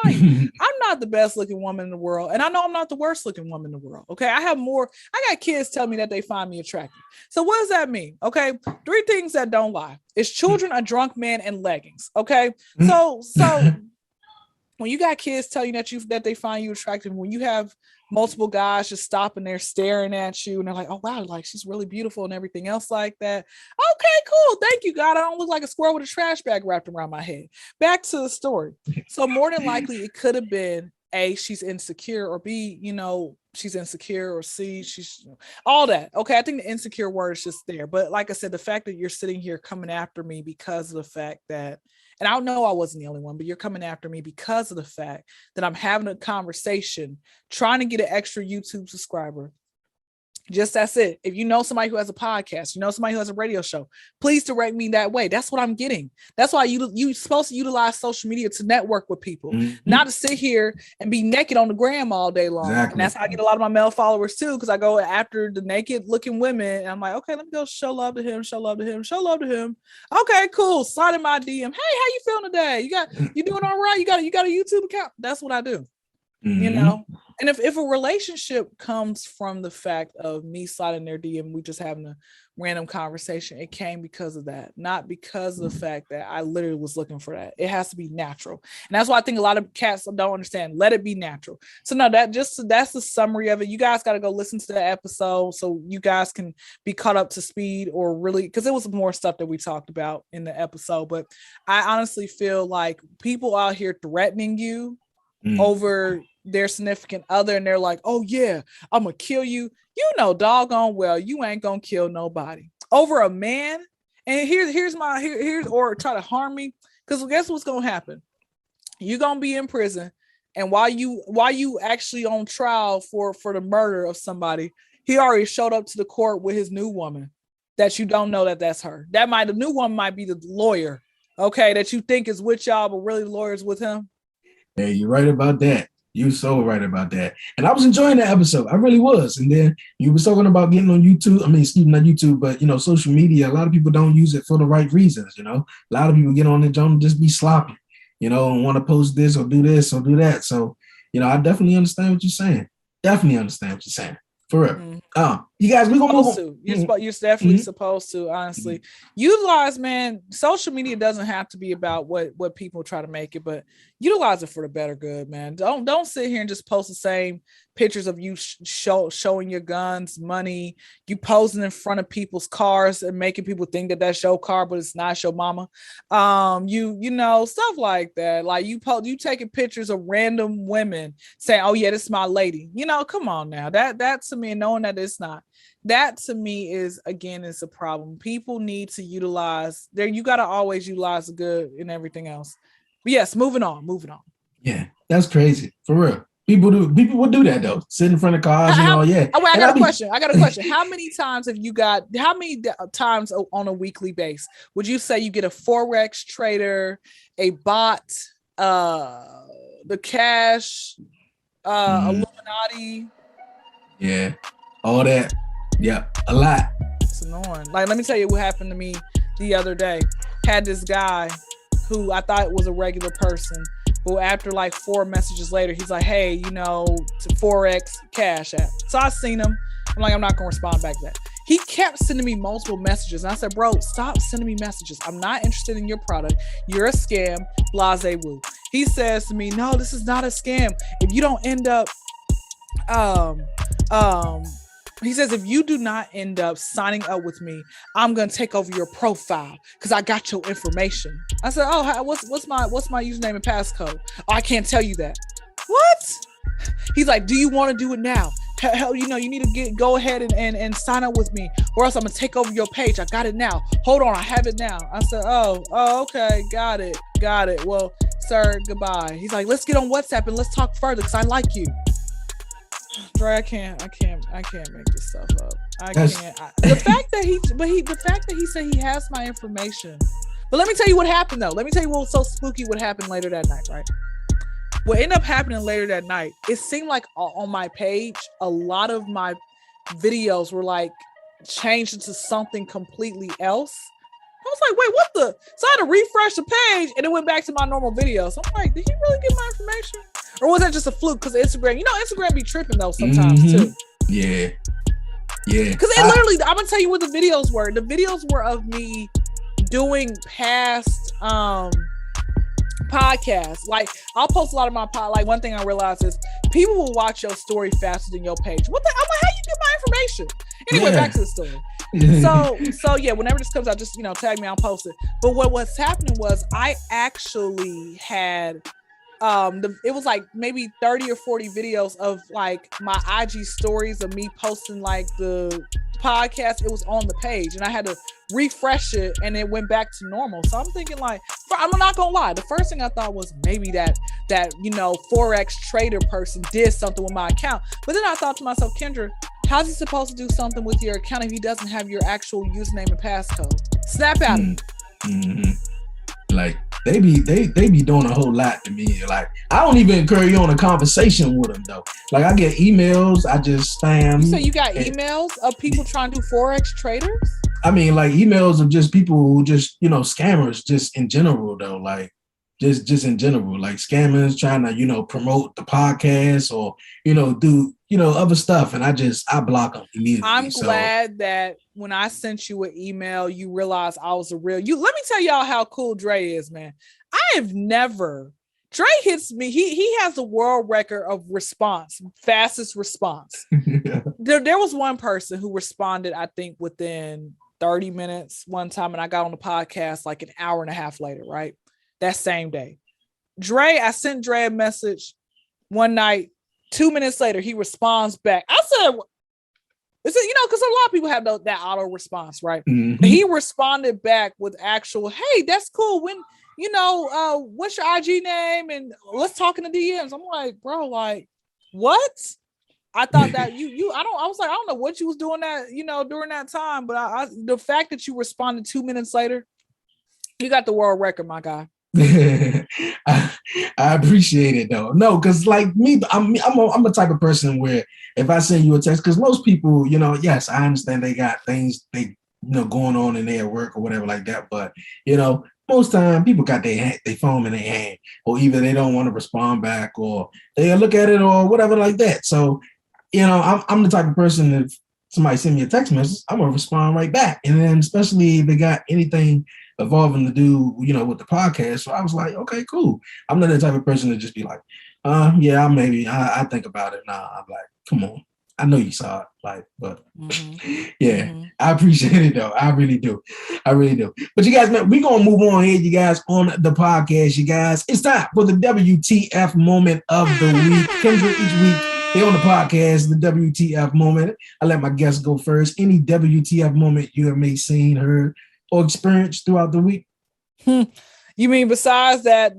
I'm not the best looking woman in the world, and I know I'm not the worst looking woman in the world. Okay, I got kids tell me that they find me attractive. So what does that mean? Okay, 3 things that don't lie: it's children, a drunk man, and leggings. Okay, so when you got kids tell you that they find you attractive, when you have multiple guys just stopping there staring at you and they're like, oh wow, like she's really beautiful and everything else like that. Okay, cool. Thank you, God. I don't look like a squirrel with a trash bag wrapped around my head. Back to the story. So more than likely it could have been A, she's insecure, or B, she's insecure, or C, she's all that. Okay. I think the insecure word is just there. But like I said, the fact that you're sitting here coming after me because of the fact that, and I know I wasn't the only one, but you're coming after me because of the fact that I'm having a conversation, trying to get an extra YouTube subscriber. Just that's it. If you know somebody who has a podcast, somebody who has a radio show, please direct me that way. That's what I'm getting. That's why you're supposed to utilize social media to network with people, not to sit here and be naked on the gram all day long. Exactly. And that's how I get a lot of my male followers too, because I go after the naked looking women and I'm like, okay, let me go show love to him, show love to him, show love to him. Okay, cool. Slide in my DM. Hey, how you feeling today? You doing all right? You got a YouTube account? That's what I do. And if a relationship comes from the fact of me sliding their DM, we just having a random conversation, it came because of that, not because of the fact that I literally was looking for that. It has to be natural. And that's why I think a lot of cats don't understand. Let it be natural. So no, that's the summary of it. You guys got to go listen to the episode so you guys can be caught up to speed, or really, because it was more stuff that we talked about in the episode. But I honestly feel like people out here threatening you over their significant other, and they're like, oh yeah, I'm gonna kill you. Doggone well you ain't gonna kill nobody over a man. And here's or try to harm me, because guess what's gonna happen? You're gonna be in prison, and while you actually on trial for the murder of somebody, he already showed up to the court with his new woman that you don't know that's her. The new woman might be the lawyer, okay, that you think is with y'all, but really the lawyer's with him. Hey, you're right about that. You're so right about that. And I was enjoying the episode. I really was. And then you were talking about getting on YouTube. I mean, excuse me, not YouTube, but, social media. A lot of people don't use it for the right reasons, A lot of people get on the joint and just be sloppy, and want to post this or do this or do that. So, I definitely understand what you're saying. For real. You guys, we're gonna move on. You're definitely supposed to, honestly. Utilize, man. Social media doesn't have to be about what people try to make it, but utilize it for the better good, man. Don't sit here and just post the same pictures of you showing your guns, money, you posing in front of people's cars and making people think that that's your car, but it's not your mama. Stuff like that. Like you taking pictures of random women saying, oh yeah, this is my lady. Come on now. That to me, knowing that it's not. That to me is a problem. People need to utilize there. You got to always utilize the good in everything else. But yes, moving on. Yeah, that's crazy. For real. People will do that though. Sit in front of cars and all. Yeah. I got a question. How many times on a weekly basis would you say you get a Forex trader, a bot, the cash, Illuminati? Yeah. All that. Yeah. A lot. It's annoying. Like, let me tell you what happened to me the other day. Had this guy who I thought was a regular person. But after like 4 messages later, he's like, hey, to Forex Cash App. So I seen him. I'm like, I'm not going to respond back to that. He kept sending me multiple messages. And I said, bro, stop sending me messages. I'm not interested in your product. You're a scam. Blase woo. He says to me, no, this is not a scam. If you don't end up He says, if you do not end up signing up with me, I'm gonna take over your profile because I got your information. I said, oh, what's my username and passcode? Oh, I can't tell you that. What? He's like, do you want to do it now? Hell, you need to go ahead and sign up with me, or else I'm gonna take over your page. I got it now. Hold on, I have it now. I said, oh, okay, got it. Well, sir, goodbye. He's like, let's get on WhatsApp and let's talk further because I like you. Dre, I can't make this stuff up. The fact that he said he has my information. But let me tell you what happened though. Let me tell you what was so spooky. What happened later that night, right? What ended up happening later that night, it seemed like on my page, a lot of my videos were like changed into something completely else. I was like, wait, what the? So I had to refresh the page and it went back to my normal videos. I'm like, did he really get my information? Or was that just a fluke? Because Instagram, Instagram be tripping though sometimes too. Yeah. Because it literally, I'm gonna tell you what the videos were. The videos were of me doing past podcasts. Like I'll post a lot of my like one thing I realized is people will watch your story faster than your page. I'm like, how you get my information? Anyway, back to the story. So yeah, whenever this comes out, just tag me, I'll post it. But what's happening was I actually had it was like maybe 30 or 40 videos of like my IG stories of me posting like the podcast. It was on the page and I had to refresh it and it went back to normal. So I'm thinking like, I'm not gonna lie, the first thing I thought was maybe that Forex trader person did something with my account. But then I thought to myself, Kyndra, how's he supposed to do something with your account if he doesn't have your actual username and passcode? Snap out of it. Mm-hmm. Like they be doing a whole lot to me. Like I don't even carry on a conversation with them though. Like I get emails, I just spam. So you got emails of people trying to do Forex traders? I mean, like emails of just people who just scammers, just in general though. Like just in general, like scammers trying to promote the podcast or do other stuff, and I block them immediately. I'm glad that when I sent you an email, you realized I was a real you. Let me tell y'all how cool Dre is, man. Dre hits me. He has a world record of fastest response. There was one person who responded, I think, within 30 minutes one time, and I got on the podcast like an hour and a half later, right? That same day. I sent Dre a message one night. 2 minutes later, he responds back. I said, because a lot of people have that auto response, right? Mm-hmm. He responded back with actual, hey, that's cool. When, what's your IG name? And let's talk in the DMs. I'm like, bro, like, what? I thought that I was like, I don't know what you was doing that, during that time. But the fact that you responded 2 minutes later, you got the world record, my guy. I appreciate it though. No, because like me, I'm a type of person where if I send you a text, because most people, yes, I understand they got things they going on in their work or whatever like that, but most time people got their phone in their hand, or either they don't want to respond back or they look at it or whatever like that. So I'm the type of person, if somebody send me a text message, I'm gonna respond right back, and then especially if they got anything evolving to do, with the podcast. So I was like, okay, cool. I'm not the type of person to just be like, yeah, maybe I think about it. Nah, I'm like, come on. I know you saw it, like, but yeah, I appreciate it though. I really do. But you guys, man, we're gonna move on here, you guys, on the podcast, you guys. It's time for the WTF moment of the week. Kyndra, each week here on the podcast, the WTF moment. I let my guests go first. Any WTF moment you have may seen, heard, or experienced throughout the week? You mean besides that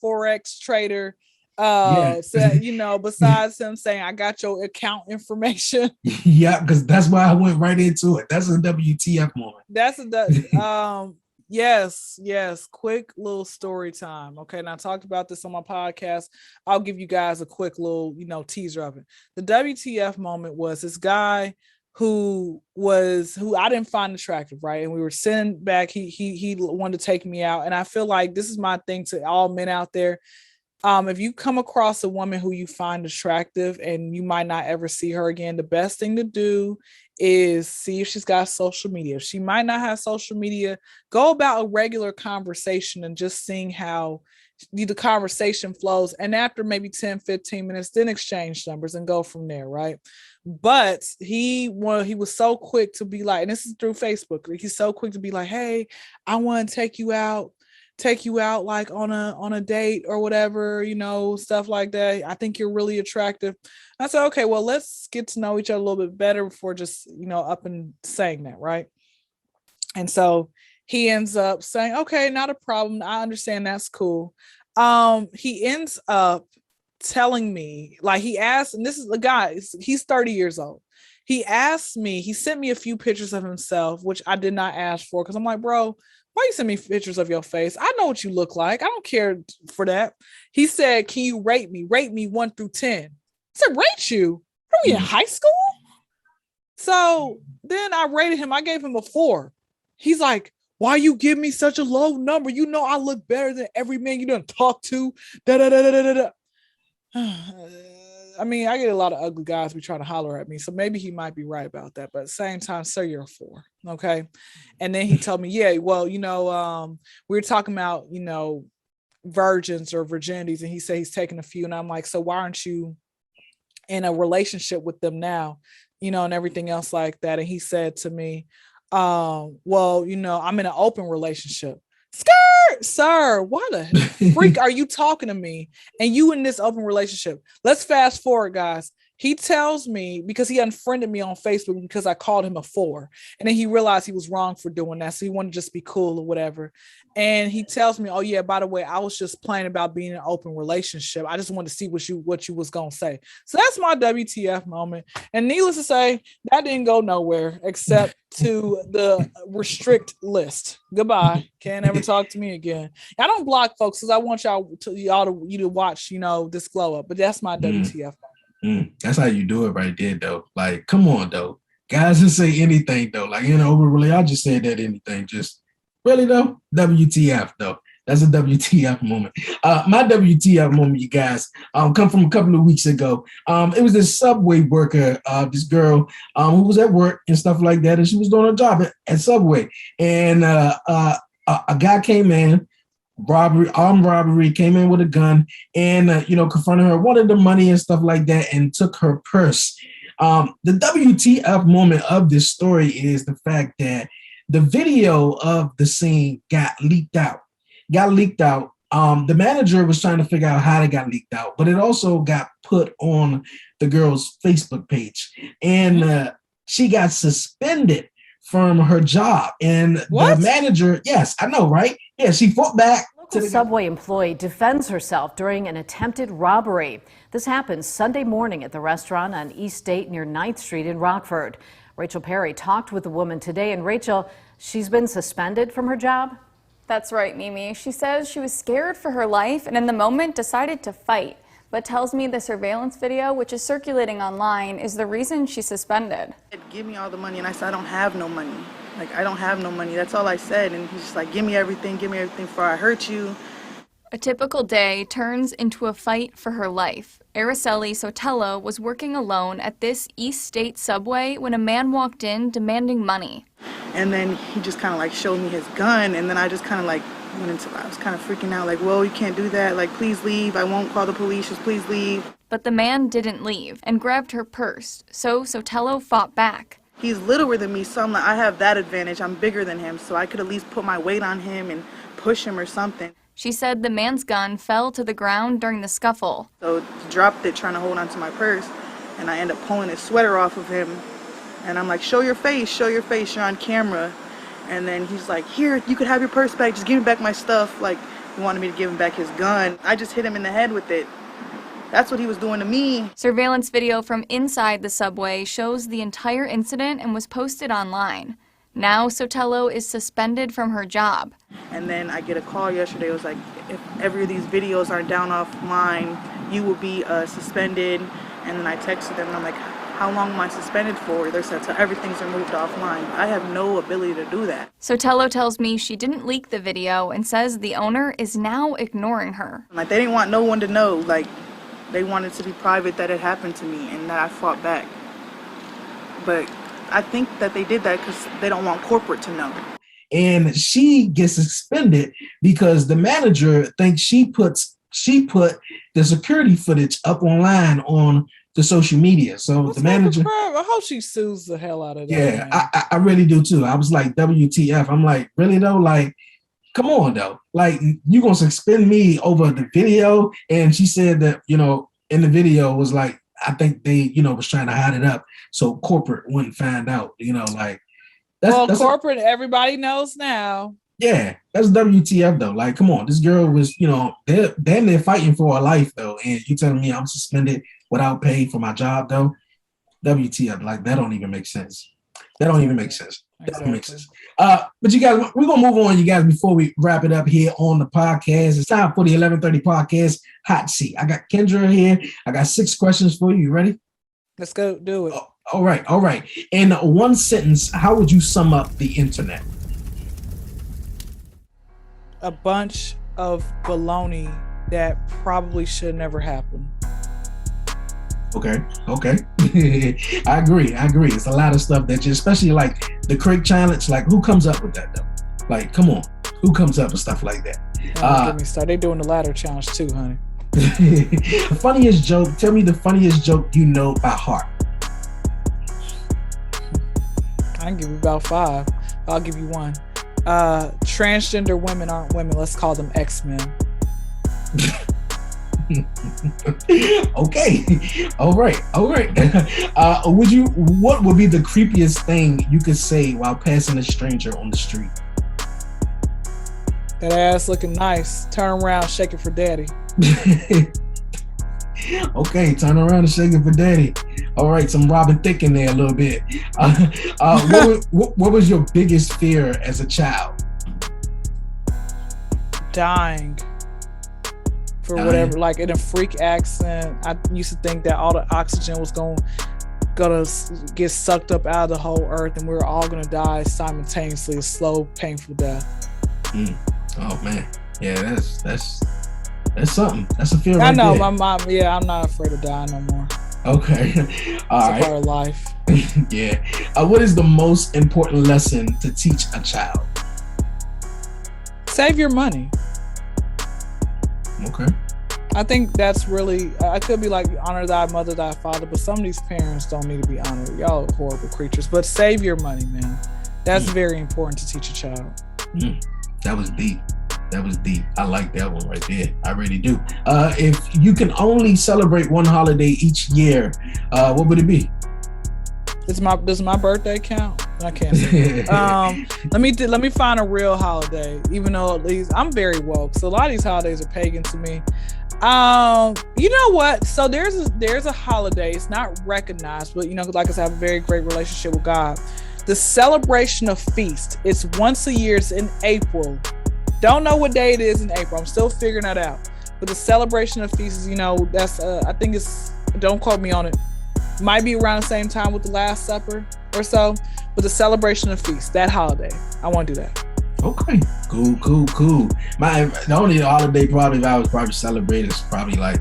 Forex trader said, besides him saying I got your account information? Yeah, because that's why I went right into it. That's a WTF moment. Yes, quick little story time. Okay, and I talked about this on my podcast. I'll give you guys a quick little teaser of it. The WTF moment was this guy who I didn't find attractive, right? And we were sitting back. He wanted to take me out, and I feel like this is my thing to all men out there. If you come across a woman who you find attractive and you might not ever see her again, the best thing to do is see if she's got social media. If she might not have social media, go about a regular conversation and just seeing how the conversation flows. And after maybe 10, 15 minutes, then exchange numbers and go from there, right? But he was so quick to be like, and this is through Facebook. Like, he's so quick to be like, hey, I want to take you out like on a date or whatever, you know, stuff like that. I think you're really attractive. I said, okay, well, let's get to know each other a little bit better before just, you know, up and saying that, right? And so he ends up saying, okay, not a problem. I understand, that's cool. He ends up telling me, like, he asked, and this is the guy, he's 30 years old. He sent me a few pictures of himself, which I did not ask for, because I'm like, bro, why you send me pictures of your face? I know what you look like. I don't care for that. He said, can you rate me? Rate me 1 through 10. I said, rate you? Are we in high school? So then I rated him. I gave him a 4. He's like, why you give me such a low number? You know I look better than every man you done talk to. Da, da, da, da, da, da. I mean, I get a lot of ugly guys be trying to holler at me, so maybe he might be right about that. But at the same time, sir, you're a 4, okay? And then he told me, yeah, well, you know, we were talking about, you know, virgins or virginities, and he said he's taking a few, and I'm like, so why aren't you in a relationship with them now, you know, and everything else like that? And he said to me, well, you know, I'm in an open relationship. Skirt, sir, why the freak are you talking to me? And you in this open relationship? Let's fast forward, guys. He tells me, because he unfriended me on Facebook because I called him a 4. And then he realized he was wrong for doing that. So he wanted to just be cool or whatever. And he tells me, oh yeah, by the way, I was just playing about being in an open relationship. I just wanted to see what you was going to say. So that's my WTF moment. And needless to say, that didn't go nowhere except to the restrict list. Goodbye. Can't ever talk to me again. I don't block folks because I want you to watch, you know, this glow up. But that's my WTF. That's how you do it right there, though. Like, come on, though. Guys just say anything, though. Like, you know, really, I just said that anything. Just really, though, WTF, though. That's a WTF moment. My WTF moment, you guys, come from a couple of weeks ago. It was this Subway worker, this girl who was at work and stuff like that, and she was doing her job at Subway. And a guy came in, armed robbery, came in with a gun and, you know, confronted her, wanted the money and stuff like that, and took her purse. The WTF moment of this story is the fact that the video of the scene got leaked out. The manager was trying to figure out how it got leaked out, but it also got put on the girl's Facebook page, and she got suspended from her job. And the manager, yes, I know, right? Yeah, she fought back. A Subway employee defends herself during an attempted robbery. This happened Sunday morning at the restaurant on East State near 9th Street in Rockford. Rachel Perry talked with the woman today, and Rachel, she's been suspended from her job? That's right, Mimi. She says she was scared for her life and in the moment decided to fight, but tells me the surveillance video, which is circulating online, is the reason she's suspended. Give me all the money, and I said, I don't have no money. Like, I don't have no money. That's all I said. And he's just like, give me everything before I hurt you. A typical day turns into a fight for her life. Araceli Sotelo was working alone at this East State Subway when a man walked in demanding money. And then he just kind of like showed me his gun, and then I just kind of like I was kind of freaking out, like, whoa, you can't do that. Like, please leave. I won't call the police. Just please leave. But the man didn't leave and grabbed her purse, so Sotelo fought back. He's littler than me, so I'm like, I have that advantage. I'm bigger than him, so I could at least put my weight on him and push him or something. She said the man's gun fell to the ground during the scuffle. So he dropped it trying to hold onto my purse, and I end up pulling his sweater off of him. And I'm like, show your face, you're on camera. And then he's like, here, you could have your purse back, just give me back my stuff. Like, he wanted me to give him back his gun. I just hit him in the head with it. That's what he was doing to me. Surveillance video from inside the Subway shows the entire incident and was posted online. Now Sotelo is suspended from her job. And then I get a call yesterday. It was like, if every of these videos aren't down offline, you will be suspended. And then I texted them and I'm like, how long am I suspended for? They said, so everything's removed offline. I have no ability to do that. Sotelo tells me she didn't leak the video and says the owner is now ignoring her. Like, they didn't want no one to know. Like, they wanted to be private that it happened to me and that I fought back. But I think that they did that because they don't want corporate to know. And she gets suspended because the manager thinks she put the security footage up online on to social media. So the manager, I hope she sues the hell out of that. Yeah, I really do too. I was like, WTF? I'm like, really though? Like, come on though. Like, you gonna suspend me over the video? And she said that, you know, in the video was like, I think they, you know, was trying to hide it up so corporate wouldn't find out, you know, like that's corporate, everybody knows now. Yeah, that's WTF though. Like, come on, this girl was, you know, they're fighting for her life though, and you telling me I'm suspended without pay for my job though? WTF? Like, that don't even make sense. That don't even make sense. That don't make sense. But you guys, we're gonna move on, you guys, before we wrap it up here on the podcast. It's time for the 11:30 podcast hot seat. I got Kyndra here. I got 6 questions for you. You ready? Let's go do it. All right. In one sentence, how would you sum up the internet? A bunch of baloney that probably should never happen. Okay. I agree. It's a lot of stuff that especially like the Crate Challenge, like who comes up with that though? Like, come on, who comes up with stuff like that? Get me started. They doing the ladder challenge too, honey. Funniest joke. Tell me the funniest joke you know by heart. I can give you about 5. I'll give you one. Transgender women aren't women. Let's call them X-Men. Okay. All right. What would be the creepiest thing you could say while passing a stranger on the street? That ass looking nice. Turn around, shake it for daddy. Okay, turn around and shake it for daddy. All right, some Robin Thicke in there a little bit. What was your biggest fear as a child? Dying. For whatever, like in a freak accident. I used to think that all the oxygen was gonna get sucked up out of the whole earth, and we were all gonna die simultaneously, a slow, painful death. Oh man, yeah, that's something. That's a fear. I know there. my mom. Yeah, I'm not afraid to die no more. Okay, all right. It's a part of life. Yeah. What is the most important lesson to teach a child? Save your money. Okay. I think that's really, I could be like honor thy mother, thy father, but some of these parents don't need to be honored. Y'all are horrible creatures, but save your money, man. That's very important to teach a child. That was deep. I like that one right there. I really do. If you can only celebrate one holiday each year, what would it be? Does my birthday count? I can't say let me find a real holiday, even though at least I'm very woke, so a lot of these holidays are pagan to me. You know what? So there's a holiday. It's not recognized, but you know, like I said, I have a very great relationship with God. The celebration of feast. It's once a year. It's in April. Don't know what day it is in April. I'm still figuring that out. But the celebration of feast is, you know, that's I think it's, don't quote me on it, might be around the same time with the Last Supper or so. But the celebration of feast, that holiday, I want to do that. Okay, cool. The only holiday probably I was probably celebrating is probably like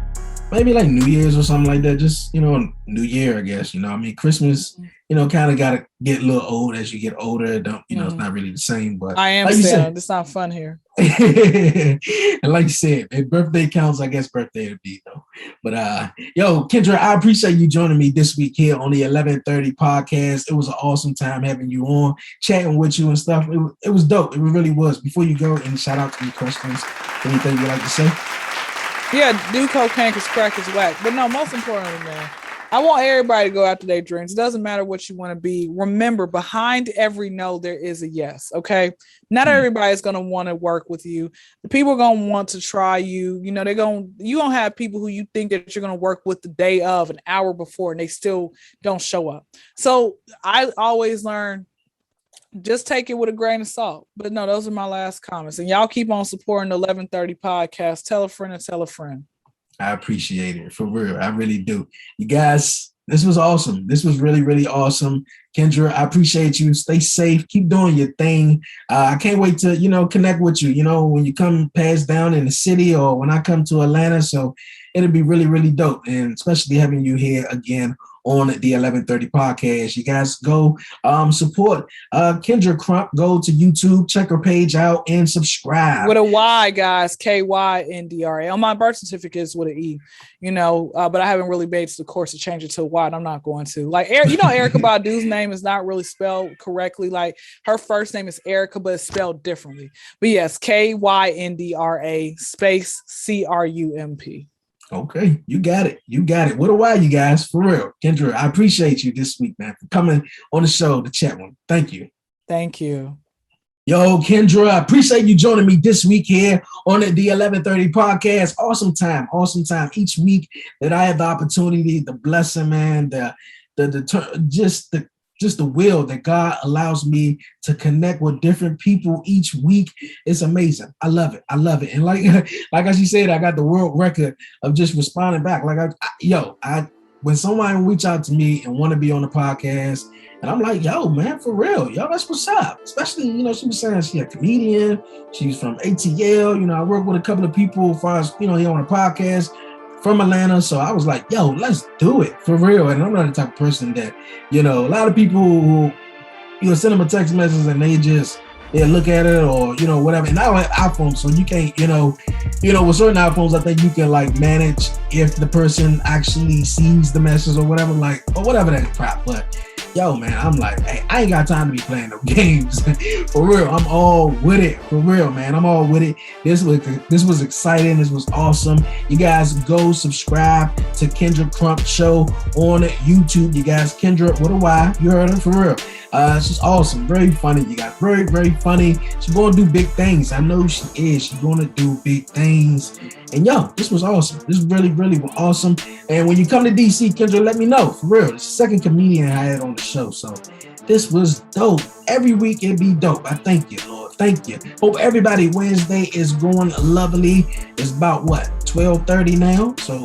maybe like New Year's or something like that. Just, you know, New Year, I guess. You know, I mean, Christmas, you know, kind of got to get a little old as you get older. Don't, you know, it's not really the same. But I am like saying it's not fun here. And like you said, if birthday counts, I guess birthday would be though. But yo, Kyndra, I appreciate you joining me this week here on the 11:30 podcast. It was an awesome time having you on, chatting with you and stuff. It was dope. It really was. Before you go, any shout out to any questions, anything you'd like to say? Yeah, do cocaine because crack is whack. But no, most importantly, man, I want everybody to go after their dreams. It doesn't matter what you want to be. Remember, behind every no, there is a yes. Okay. Not everybody's going to want to work with you. The people are going to want to try you. You know, you're going to have people who you think that you're going to work with the day of, an hour before, and they still don't show up. So I always learn, just take it with a grain of salt. But no, those are my last comments. And y'all keep on supporting the 11:30 podcast. Tell a friend and tell a friend. I appreciate it, for real. I really do. You guys, this was awesome. This was really, really awesome. Kyndra, I appreciate you. Stay safe. Keep doing your thing. I can't wait to, you know, connect with you, you know, when you come pass down in the city or when I come to Atlanta. So it'll be really, really dope. And especially having you here again on the 1130 podcast. You guys go support Kyndra Crump. Go to YouTube, check her page out, and subscribe. With a Y, guys, Kyndra. On my birth certificate is with an E, but I haven't really made the course to change it to a Y, and I'm not going to. Like, Erykah Badu's name is not really spelled correctly. Like, her first name is Erica, but it's spelled differently. But yes, Kyndra space CRUMP. Okay, you got it. What a while, you guys, for real. Kyndra, I appreciate you this week, man, for coming on the show to chat with me. Thank you. Thank you. Yo, Kyndra, I appreciate you joining me this week here on the 1130 podcast. Awesome time each week that I have the opportunity, the blessing, man, just the will that God allows me to connect with different people each week. It's amazing. I love it. And like as you said, I got the world record of just responding back. Like, when someone reach out to me and want to be on the podcast, and I'm like, yo, man, for real, yo, that's what's up. Especially, she was saying she's a comedian. She's from ATL. I work with a couple of people as far as, here on the podcast from Atlanta. So I was like, yo, let's do it for real. And I'm not the type of person that, a lot of people who, send them a text message and they just, look at it or, whatever. And I don't have iPhones, so you can't, with certain iPhones, I think you can like manage if the person actually sees the message or whatever, that crap. But yo, man, I'm like, hey, I ain't got time to be playing no games. For real, I'm all with it. For real, man, I'm all with it. This was exciting. This was awesome. You guys go subscribe to Kyndra Crump Show on YouTube. You guys, Kyndra with a Y. You heard her, for real. She's awesome. Very funny, you guys. Very, very funny. She's going to do big things. I know she is. She's going to do big things. And yo, this was awesome. This really, really was awesome. And when you come to DC, Kyndra, let me know. For real. It's the second comedian I had on the show. So this was dope. Every week it'd be dope. I thank you, Lord. Thank you. Hope everybody Wednesday is going lovely. It's about 12:30 now. So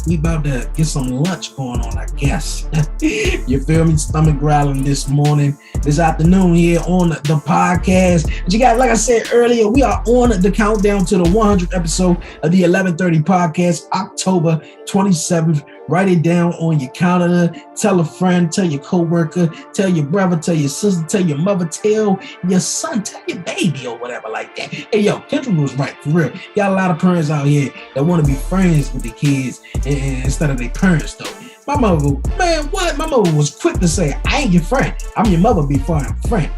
we about to get some lunch going on, I guess. You feel me? Stomach growling this morning, this afternoon here on the podcast. But you guys, like I said earlier, we are on the countdown to the 100th episode of the 1130 podcast, October 27th. Write it down on your calendar. Tell a friend, tell your coworker, tell your brother, tell your sister, tell your mother, tell your son, tell your baby or whatever like that. Hey, yo, Kyndra was right, for real. Got a lot of parents out here that want to be friends with the kids instead of their parents, though. My mother, man, what? My mother was quick to say, I ain't your friend. I'm your mother before I'm a friend.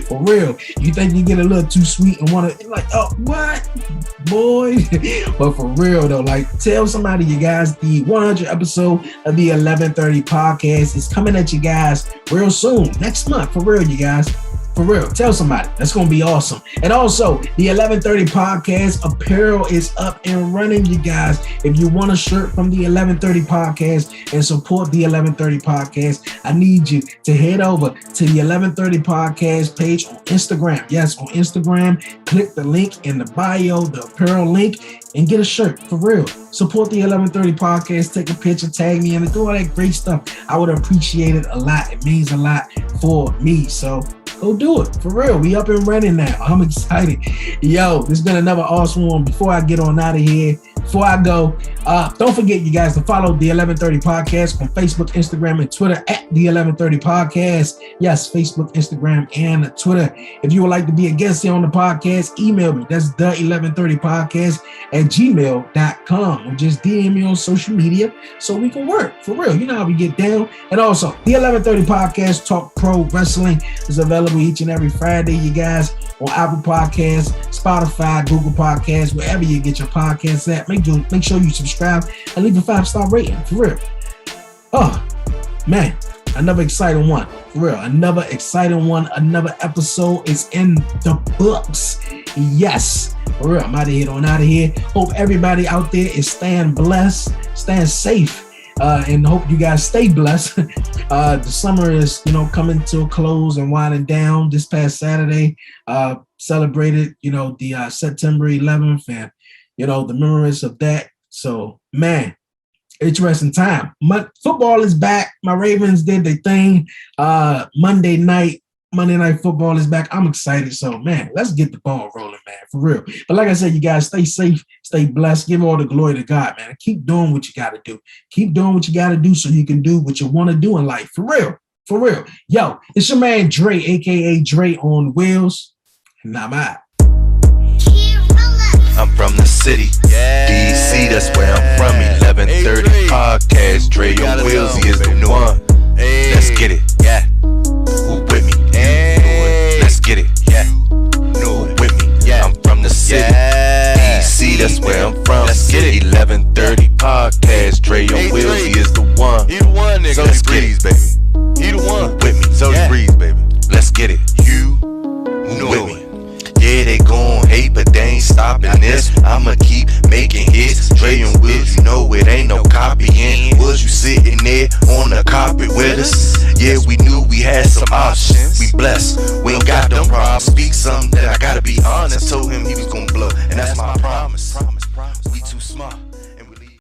For real. You think you get a little too sweet and want to, like, oh, what? Boy. But for real, though, like, tell somebody, you guys, the 100th episode of the 1130 podcast is coming at you guys real soon. Next month, for real, you guys. For real, tell somebody. That's going to be awesome. And also, the 1130 podcast apparel is up and running, you guys. If you want a shirt from the 1130 podcast and support the 1130 podcast, I need you to head over to the 1130 podcast page on Instagram. Yes, on Instagram. Click the link in the bio, the apparel link, and get a shirt. For real. Support the 1130 podcast. Take a picture, tag me, and do all that great stuff. I would appreciate it a lot. It means a lot for me. So go do it. For real. We up and running now. I'm excited. Yo, this has been another awesome one. Before I get on out of here, before I go, don't forget, you guys, to follow the 1130 podcast on Facebook, Instagram, and Twitter at the 1130 podcast. Yes, Facebook, Instagram, and Twitter. If you would like to be a guest here on the podcast, email me. That's the 1130 podcast at gmail.com, or just DM me on social media so we can work. For real. You know how we get down. And also, the 1130 podcast Talk Pro Wrestling is available each and every Friday, you guys, on Apple Podcasts, Spotify, Google Podcasts, wherever you get your podcasts at. Make sure you subscribe and leave a 5-star rating. For real. Oh, man. Another exciting one. For real. Another exciting one. Another episode is in the books. Yes. For real. I'm out of here. Hope everybody out there is staying blessed, staying safe. And hope you guys stay blessed. The summer is, coming to a close and winding down. This past Saturday, celebrated, the September 11th and, the memories of that. So, man, interesting time. Football is back. My Ravens did their thing Monday night. Monday Night Football is back. I'm excited. So, man, let's get the ball rolling, man, for real. But like I said, you guys stay safe, stay blessed. Give all the glory to God, man. Keep doing what you got to do. Keep doing what you got to do so you can do what you want to do in life. For real. For real. Yo, it's your man Dre, a.k.a. Dre on Wheels. And I'm out. I'm from the city, DC, that's where I'm from. 1130 Podcast, Dre on Wheels, he is the one. Let's get it, yeah. Who with me? Let's get it, yeah. Who with me? Yeah. I'm from the city, DC, that's where I'm from. Let's get it. 1130 Podcast, Dre on Wheels, he is the one. He the one, nigga. So let's get it, baby. He the one. With me, so Breeze, baby. Let's get it. You with me? Yeah, they gon' hate, but they ain't stopping this. I'ma keep making hits. Dre and Wheels, you know it ain't no copying. Was you sitting there on the carpet with us? Yeah, we knew we had some options. We blessed, we ain't got no problems. Speak something